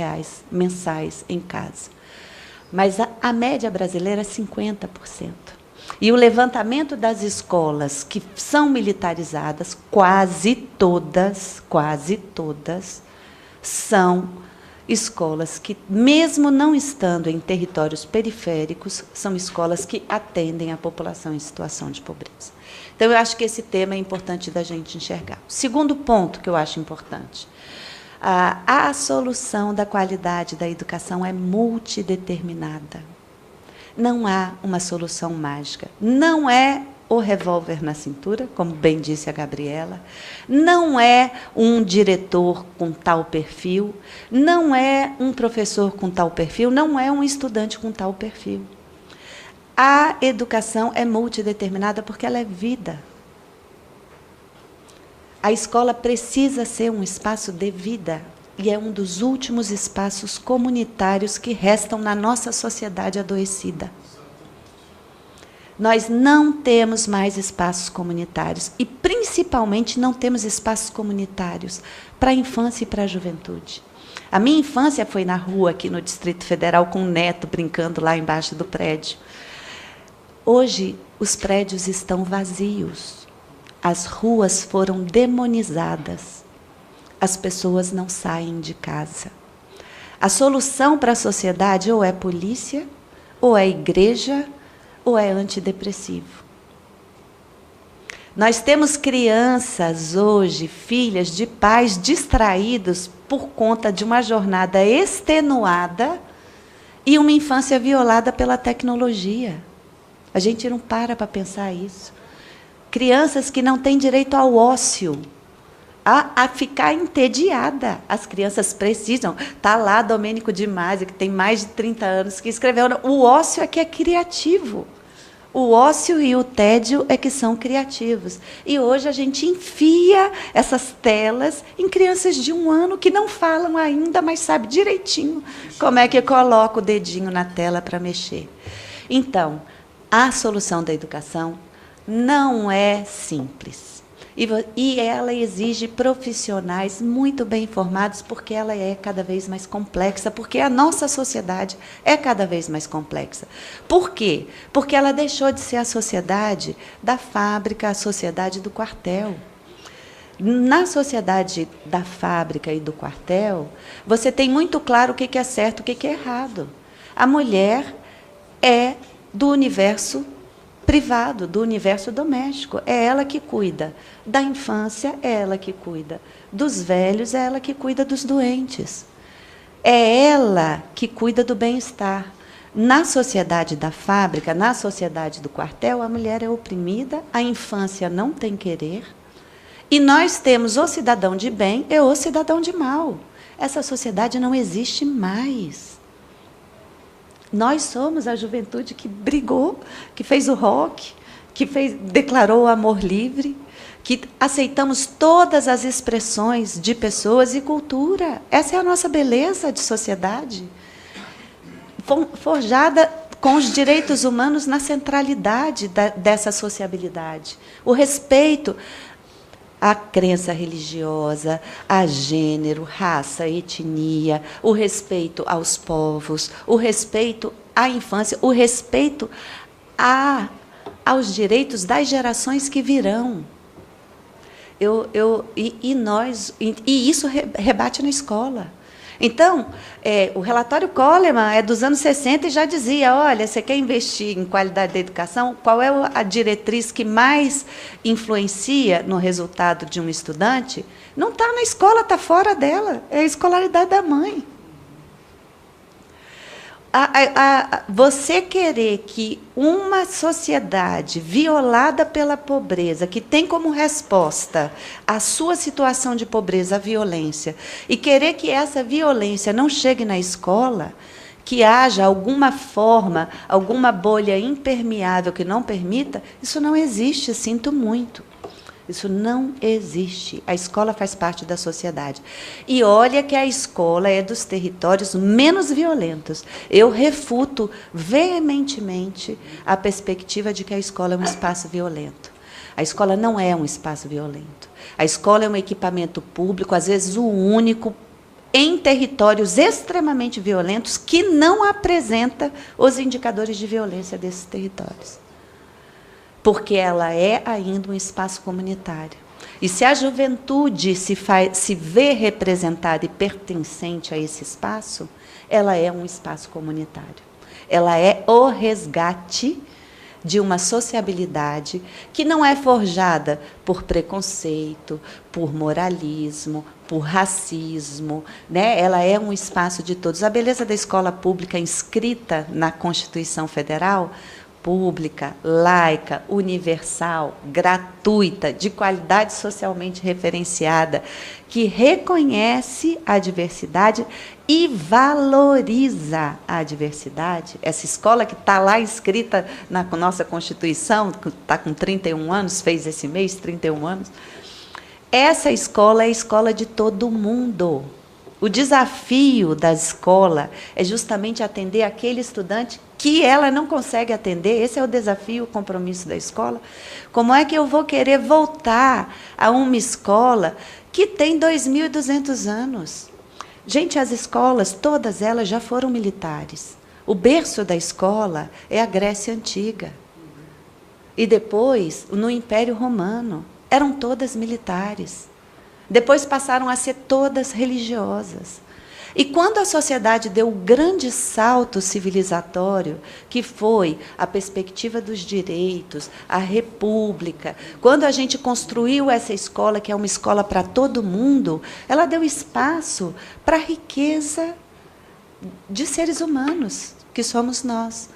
[SPEAKER 3] mensais em casa. Mas a média brasileira é 50%. E o levantamento das escolas que são militarizadas, quase todas, são escolas que, mesmo não estando em territórios periféricos, são escolas que atendem a população em situação de pobreza. Então, eu acho que esse tema é importante da gente enxergar. O segundo ponto que eu acho importante, a solução da qualidade da educação é multideterminada. Não há uma solução mágica. Não é o revólver na cintura, como bem disse a Gabriela, não é um diretor com tal perfil, não é um professor com tal perfil, não é um estudante com tal perfil. A educação é multideterminada porque ela é vida. A escola precisa ser um espaço de vida e é um dos últimos espaços comunitários que restam na nossa sociedade adoecida. Nós não temos mais espaços comunitários e, principalmente, não temos espaços comunitários para a infância e para a juventude. A minha infância foi na rua, aqui no Distrito Federal, com o neto brincando lá embaixo do prédio. Hoje, os prédios estão vazios. As ruas foram demonizadas. As pessoas não saem de casa. A solução para a sociedade ou é polícia, ou é igreja, ou é antidepressivo. Nós temos crianças hoje, filhas de pais distraídos por conta de uma jornada extenuada e uma infância violada pela tecnologia. A gente não para pensar isso. Crianças que não têm direito ao ócio, a ficar entediada. As crianças precisam. Está lá Domênico de Masi, que tem mais de 30 anos, que escreveu, o ócio é que é criativo. O ócio e o tédio é que são criativos. E hoje a gente enfia essas telas em crianças de 1 ano que não falam ainda, mas sabe direitinho como é que coloca o dedinho na tela para mexer. Então, a solução da educação não é simples. E ela exige profissionais muito bem informados, porque ela é cada vez mais complexa, porque a nossa sociedade é cada vez mais complexa. Por quê? Porque ela deixou de ser a sociedade da fábrica, a sociedade do quartel. Na sociedade da fábrica e do quartel, você tem muito claro o que é certo e o que é errado. A mulher é do universo privado, do universo doméstico. É ela que cuida da infância, é ela que cuida dos velhos, é ela que cuida dos doentes. É ela que cuida do bem-estar. Na sociedade da fábrica, na sociedade do quartel, a mulher é oprimida, a infância não tem querer, e nós temos o cidadão de bem e o cidadão de mal. Essa sociedade não existe mais. Nós somos a juventude que brigou, que fez o rock, que declarou o amor livre, que aceitamos todas as expressões de pessoas e cultura. Essa é a nossa beleza de sociedade, forjada com os direitos humanos na centralidade dessa sociabilidade. O respeito à crença religiosa, a gênero, raça, etnia, o respeito aos povos, o respeito à infância, o respeito aos direitos das gerações que virão. E isso rebate na escola. Então, o relatório Coleman é dos anos 60 e já dizia, olha, você quer investir em qualidade da educação? Qual é a diretriz que mais influencia no resultado de um estudante? Não está na escola, está fora dela. É a escolaridade da mãe. Você querer que uma sociedade violada pela pobreza, que tem como resposta a sua situação de pobreza a violência, e querer que essa violência não chegue na escola, que haja alguma forma, alguma bolha impermeável que não permita, isso não existe, sinto muito. Isso não existe. A escola faz parte da sociedade. E olha que a escola é dos territórios menos violentos. Eu refuto veementemente a perspectiva de que a escola é um espaço violento. A escola não é um espaço violento. A escola é um equipamento público, às vezes o único, em territórios extremamente violentos, que não apresenta os indicadores de violência desses territórios. Porque ela é ainda um espaço comunitário. E se a juventude se vê representada e pertencente a esse espaço, ela é um espaço comunitário. Ela é o resgate de uma sociabilidade que não é forjada por preconceito, por moralismo, por racismo, né? Ela é um espaço de todos. A beleza da escola pública inscrita na Constituição Federal, pública, laica, universal, gratuita, de qualidade socialmente referenciada, que reconhece a diversidade e valoriza a diversidade. Essa escola que está lá escrita na nossa Constituição, que está com 31 anos, fez esse mês 31 anos, essa escola é a escola de todo mundo. O desafio da escola é justamente atender aquele estudante que ela não consegue atender. Esse é o desafio, o compromisso da escola. Como é que eu vou querer voltar a uma escola que tem 2.200 anos? Gente, as escolas, todas elas já foram militares. O berço da escola é a Grécia Antiga. E depois, no Império Romano, eram todas militares. Depois passaram a ser todas religiosas. E quando a sociedade deu um grande salto civilizatório, que foi a perspectiva dos direitos, a república, quando a gente construiu essa escola, que é uma escola para todo mundo, ela deu espaço para a riqueza de seres humanos, que somos nós.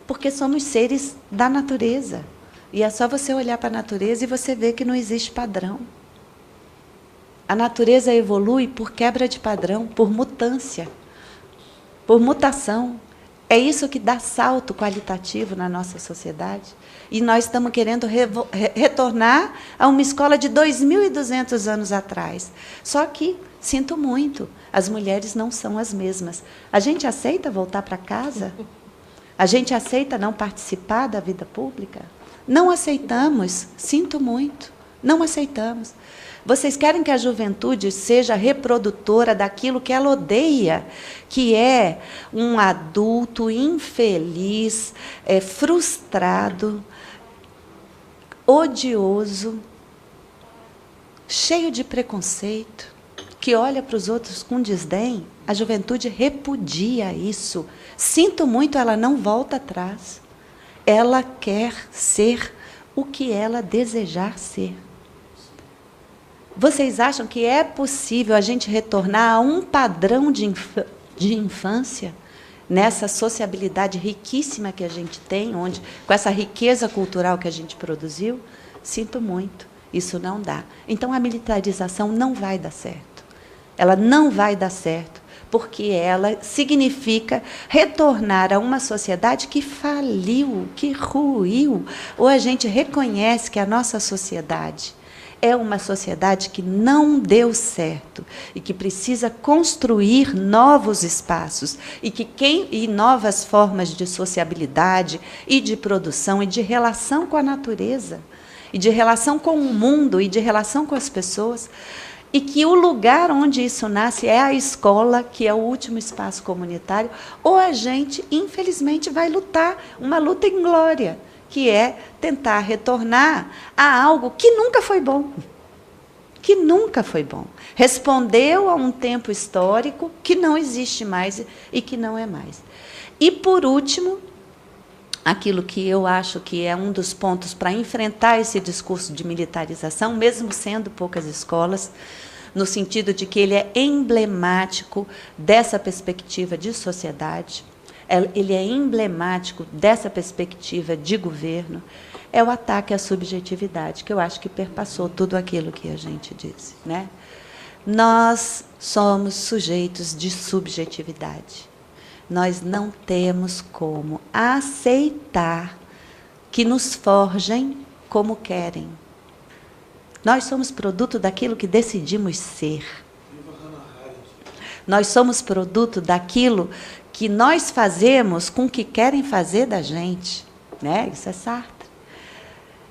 [SPEAKER 3] Porque somos seres da natureza. E é só você olhar para a natureza e você ver que não existe padrão. A natureza evolui por quebra de padrão, por mutância, por mutação. É isso que dá salto qualitativo na nossa sociedade. E nós estamos querendo retornar a uma escola de 2.200 anos atrás. Só que, sinto muito, as mulheres não são as mesmas. A gente aceita voltar para casa? A gente aceita não participar da vida pública? Não aceitamos, sinto muito, não aceitamos. Vocês querem que a juventude seja reprodutora daquilo que ela odeia, que é um adulto infeliz, frustrado, odioso, cheio de preconceito, que olha para os outros com desdém? A juventude repudia isso. Sinto muito, ela não volta atrás. Ela quer ser o que ela desejar ser. Vocês acham que é possível a gente retornar a um padrão de infância, nessa sociabilidade riquíssima que a gente tem, onde, com essa riqueza cultural que a gente produziu? Sinto muito, isso não dá. Então, a militarização não vai dar certo. Ela não vai dar certo, porque ela significa retornar a uma sociedade que faliu, que ruiu. Ou a gente reconhece que a nossa sociedade é uma sociedade que não deu certo e que precisa construir novos espaços e novas formas de sociabilidade e de produção e de relação com a natureza e de relação com o mundo e de relação com as pessoas, e que o lugar onde isso nasce é a escola, que é o último espaço comunitário, ou a gente, infelizmente, vai lutar uma luta inglória, que é tentar retornar a algo que nunca foi bom. Que nunca foi bom. Respondeu a um tempo histórico que não existe mais e que não é mais. E, por último, aquilo que eu acho que é um dos pontos para enfrentar esse discurso de militarização, mesmo sendo poucas escolas, no sentido de que ele é emblemático dessa perspectiva de sociedade, ele é emblemático dessa perspectiva de governo, é o ataque à subjetividade, que eu acho que perpassou tudo aquilo que a gente disse, né? Nós somos sujeitos de subjetividade. Nós não temos como aceitar que nos forjem como querem. Nós somos produto daquilo que decidimos ser. Nós somos produto daquilo que nós fazemos com o que querem fazer da gente, né? Isso é Sartre.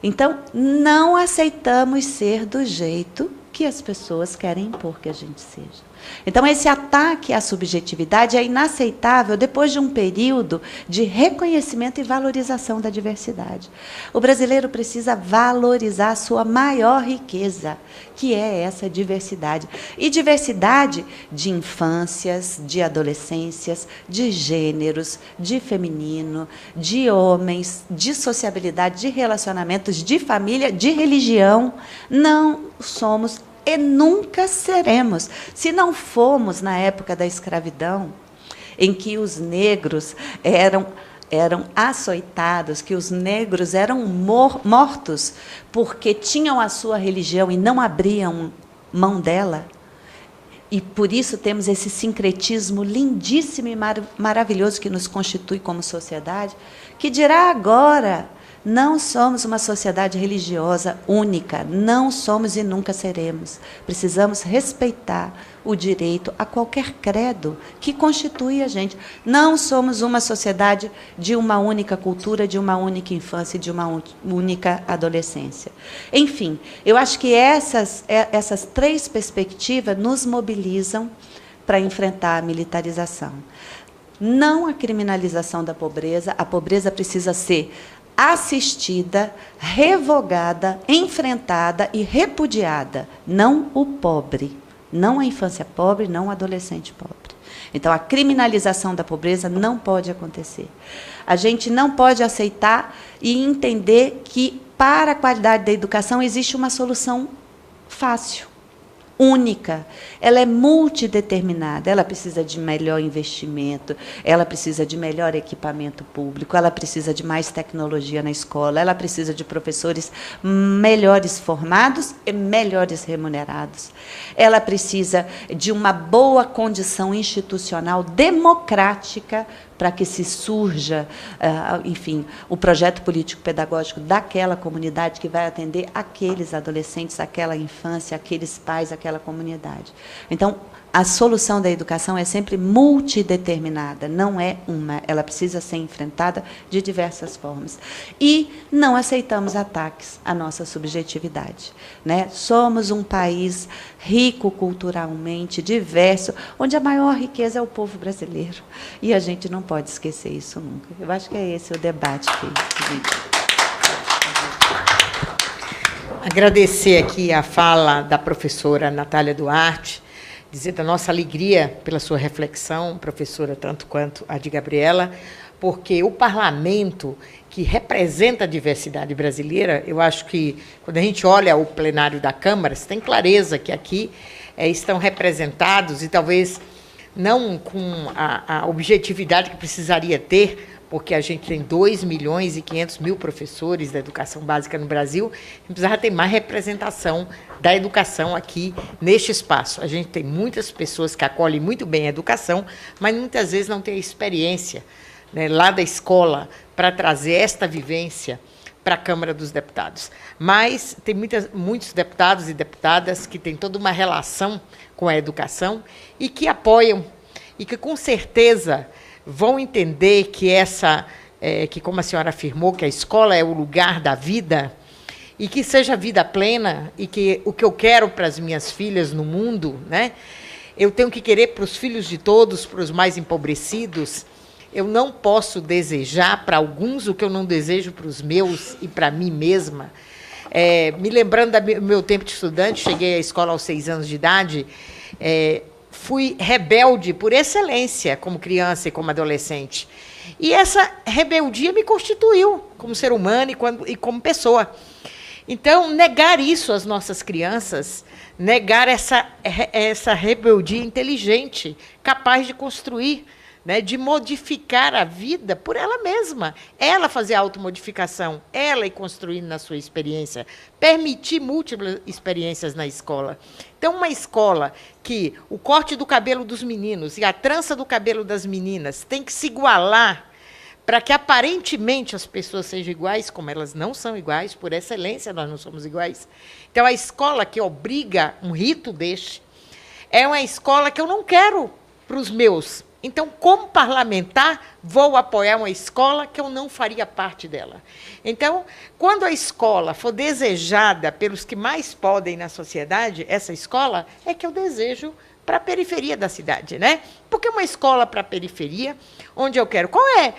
[SPEAKER 3] Então, não aceitamos ser do jeito que as pessoas querem impor que a gente seja. Então, esse ataque à subjetividade é inaceitável depois de um período de reconhecimento e valorização da diversidade. O brasileiro precisa valorizar a sua maior riqueza, que é essa diversidade. E diversidade de infâncias, de adolescências, de gêneros, de feminino, de homens, de sociabilidade, de relacionamentos, de família, de religião. Não somos e nunca seremos. Se não fomos na época da escravidão, em que os negros eram açoitados, que os negros eram mortos porque tinham a sua religião e não abriam mão dela, e por isso temos esse sincretismo lindíssimo e maravilhoso que nos constitui como sociedade, que dirá agora: não somos uma sociedade religiosa única, não somos e nunca seremos. Precisamos respeitar o direito a qualquer credo que constitui a gente. Não somos uma sociedade de uma única cultura, de uma única infância e de uma única adolescência. Enfim, eu acho que essas três perspectivas nos mobilizam para enfrentar a militarização. Não a criminalização da pobreza, a pobreza precisa ser assistida, revogada, enfrentada e repudiada. Não o pobre, não a infância pobre, não o adolescente pobre. Então, a criminalização da pobreza não pode acontecer. A gente não pode aceitar e entender que, para a qualidade da educação, existe uma solução fácil, única. Ela é multideterminada, ela precisa de melhor investimento, ela precisa de melhor equipamento público, ela precisa de mais tecnologia na escola, ela precisa de professores melhores formados e melhores remunerados. Ela precisa de uma boa condição institucional democrática para que se surja, enfim, o projeto político-pedagógico daquela comunidade que vai atender aqueles adolescentes, aquela infância, aqueles pais, aquela comunidade. Então, a solução da educação é sempre multideterminada, não é uma, ela precisa ser enfrentada de diversas formas. E não aceitamos ataques à nossa subjetividade, né? Somos um país rico culturalmente, diverso, onde a maior riqueza é o povo brasileiro. E a gente não pode esquecer isso nunca. Eu acho que é esse o debate que
[SPEAKER 1] Agradecer aqui a fala da professora Natália Duarte, dizer da nossa alegria pela sua reflexão, professora, tanto quanto a de Gabriela, porque o parlamento, que representa a diversidade brasileira, eu acho que, quando a gente olha o plenário da Câmara, você tem clareza que aqui estão representados, e talvez não com a objetividade que precisaria ter, porque a gente tem 2.500.000 professores da educação básica no Brasil, a gente precisava ter mais representação da educação aqui neste espaço. A gente tem muitas pessoas que acolhem muito bem a educação, mas muitas vezes não têm a experiência, né, lá da escola para trazer esta vivência para a Câmara dos Deputados. Mas tem muitos deputados e deputadas que têm toda uma relação com a educação e que apoiam, e que, com certeza, vão entender que que, como a senhora afirmou, que a escola é o lugar da vida, e que seja vida plena, e que o que eu quero para as minhas filhas no mundo, né, eu tenho que querer para os filhos de todos, para os mais empobrecidos. Eu não posso desejar para alguns o que eu não desejo para os meus e para mim mesma. Me lembrando do meu tempo de estudante, cheguei à escola aos 6 anos de idade, fui rebelde por excelência como criança e como adolescente. E essa rebeldia me constituiu como ser humano e como pessoa. Então, negar isso às nossas crianças, negar essa rebeldia inteligente, capaz de construir, né, de modificar a vida por ela mesma. Ela fazer a automodificação, ela ir construindo na sua experiência, permitir múltiplas experiências na escola. Então, uma escola que o corte do cabelo dos meninos e a trança do cabelo das meninas tem que se igualar para que, aparentemente, as pessoas sejam iguais, como elas não são iguais, por excelência, nós não somos iguais. Então, a escola que obriga um rito deste é uma escola que eu não quero para os meus. Então, como parlamentar, vou apoiar uma escola que eu não faria parte dela. Então, quando a escola for desejada pelos que mais podem na sociedade, essa escola é que eu desejo para a periferia da cidade, né? Porque uma escola para a periferia, onde eu quero... Qual é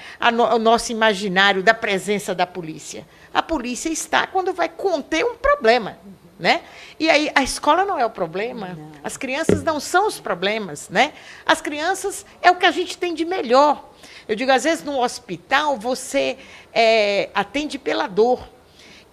[SPEAKER 1] o nosso imaginário da presença da polícia? A polícia está quando vai conter um problema, né? E aí a escola não é o problema, não. As crianças não são os problemas, né? As crianças é o que a gente tem de melhor. Eu digo, às vezes, no hospital, você atende pela dor.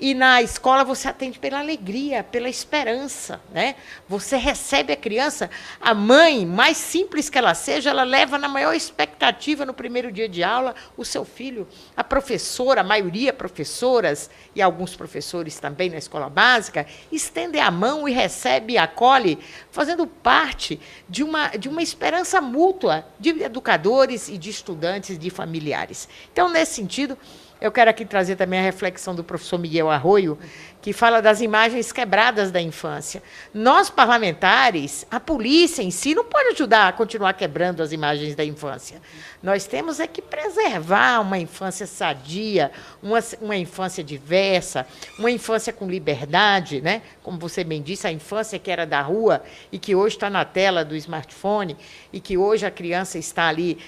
[SPEAKER 1] E na escola você atende pela alegria, pela esperança, né? Você recebe a criança, a mãe, mais simples que ela seja, ela leva na maior expectativa no primeiro dia de aula o seu filho. A professora, a maioria professoras e alguns professores também na escola básica, estendem a mão e recebe e acolhe, fazendo parte de uma esperança mútua de educadores e de estudantes e de familiares. Então, nesse sentido, eu quero aqui trazer também a reflexão do professor Miguel Arroio, que fala das imagens quebradas da infância. Nós, parlamentares, a polícia em si não pode ajudar a continuar quebrando as imagens da infância. Nós temos é que preservar uma infância sadia, uma infância diversa, uma infância com liberdade, né? Como você bem disse, a infância que era da rua e que hoje está na tela do smartphone e que hoje a criança está ali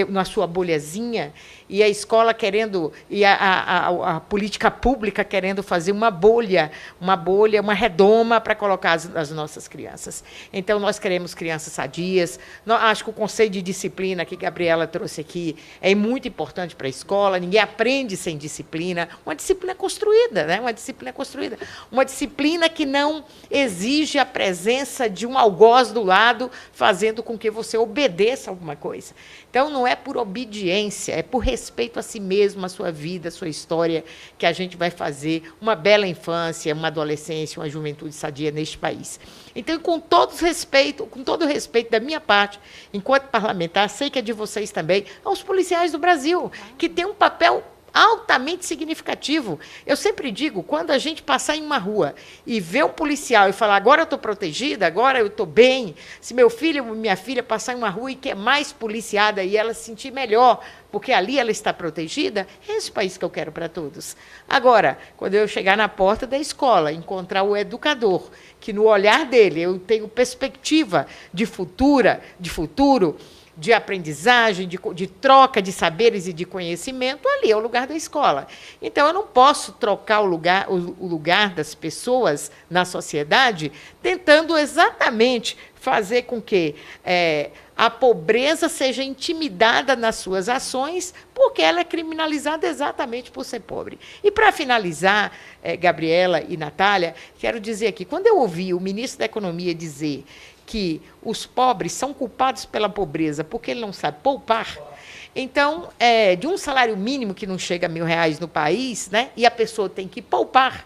[SPEAKER 1] na sua bolhazinha e a escola querendo, e a política pública querendo fazer uma bolha, uma redoma para colocar as nossas crianças. Então, nós queremos crianças sadias. Acho que o conceito de disciplina que a Gabriela trouxe aqui é muito importante para a escola. Ninguém aprende sem disciplina. Uma disciplina construída, né? Uma disciplina construída. Uma disciplina que não exige a presença de um algoz do lado, fazendo com que você obedeça alguma coisa. Então, não é por obediência, é por respeito a si mesmo, a sua vida, a sua história, que a gente vai fazer uma bela infância, uma adolescência, uma juventude sadia neste país. Então, com todo o respeito da minha parte, enquanto parlamentar, sei que é de vocês também, aos policiais do Brasil, que têm um papel altamente significativo. Eu sempre digo, quando a gente passar em uma rua e ver um policial e falar, agora eu estou protegida, agora eu estou bem, se meu filho ou minha filha passar em uma rua e quer mais policiada e ela se sentir melhor, porque ali ela está protegida, é esse país que eu quero para todos. Agora, quando eu chegar na porta da escola, encontrar o educador, que no olhar dele eu tenho perspectiva de futuro, de aprendizagem, de troca de saberes e de conhecimento, ali é o lugar da escola. Então, eu não posso trocar o lugar das pessoas na sociedade tentando exatamente fazer com que a pobreza seja intimidada nas suas ações, porque ela é criminalizada exatamente por ser pobre. E, para finalizar, Gabriela e Natália, quero dizer aqui, quando eu ouvi o ministro da Economia dizer que os pobres são culpados pela pobreza porque ele não sabe poupar, então, de um salário mínimo que não chega a R$1.000 no país, né, e a pessoa tem que poupar,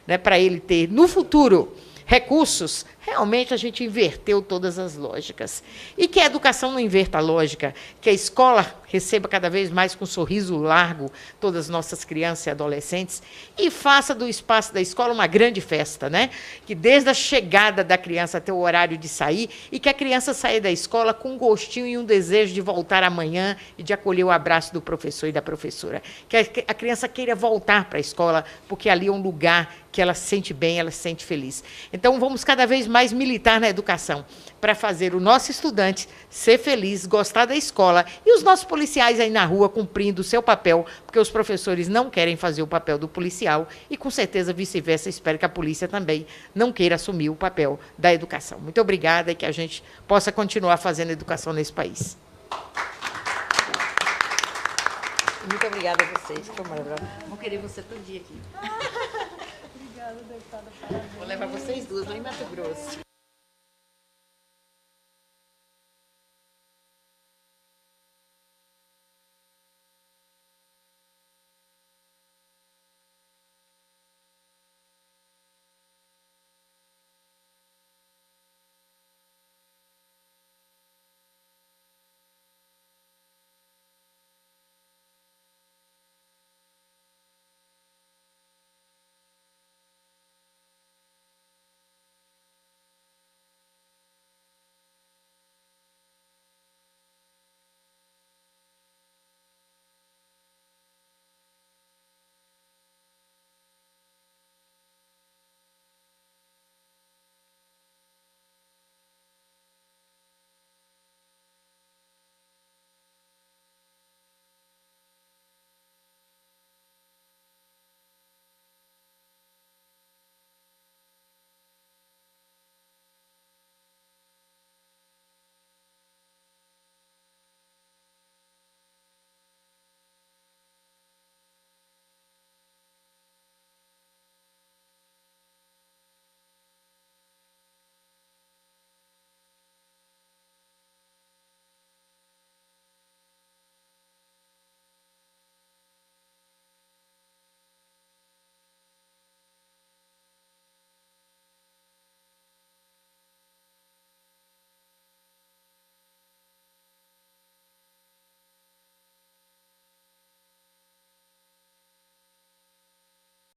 [SPEAKER 1] né, para ele ter, no futuro, recursos, realmente a gente inverteu todas as lógicas. E que a educação não inverta a lógica, que a escola receba cada vez mais com um sorriso largo todas as nossas crianças e adolescentes e faça do espaço da escola uma grande festa, né? Que desde a chegada da criança até o horário de sair e que a criança saia da escola com um gostinho e um desejo de voltar amanhã e de acolher o abraço do professor e da professora. Que a criança queira voltar para a escola, porque ali é um lugar que ela se sente bem, ela se sente feliz. Então, vamos cada vez mais militar na educação, para fazer o nosso estudante ser feliz, gostar da escola, e os nossos policiais aí na rua cumprindo o seu papel, porque os professores não querem fazer o papel do policial, e com certeza vice-versa, espero que a polícia também não queira assumir o papel da educação. Muito obrigada e que a gente possa continuar fazendo educação nesse país. Muito obrigada a vocês, que foi maravilhoso. Vou querer você todo dia aqui. Obrigada, deputada. Vou levar vocês duas lá em Mato Grosso.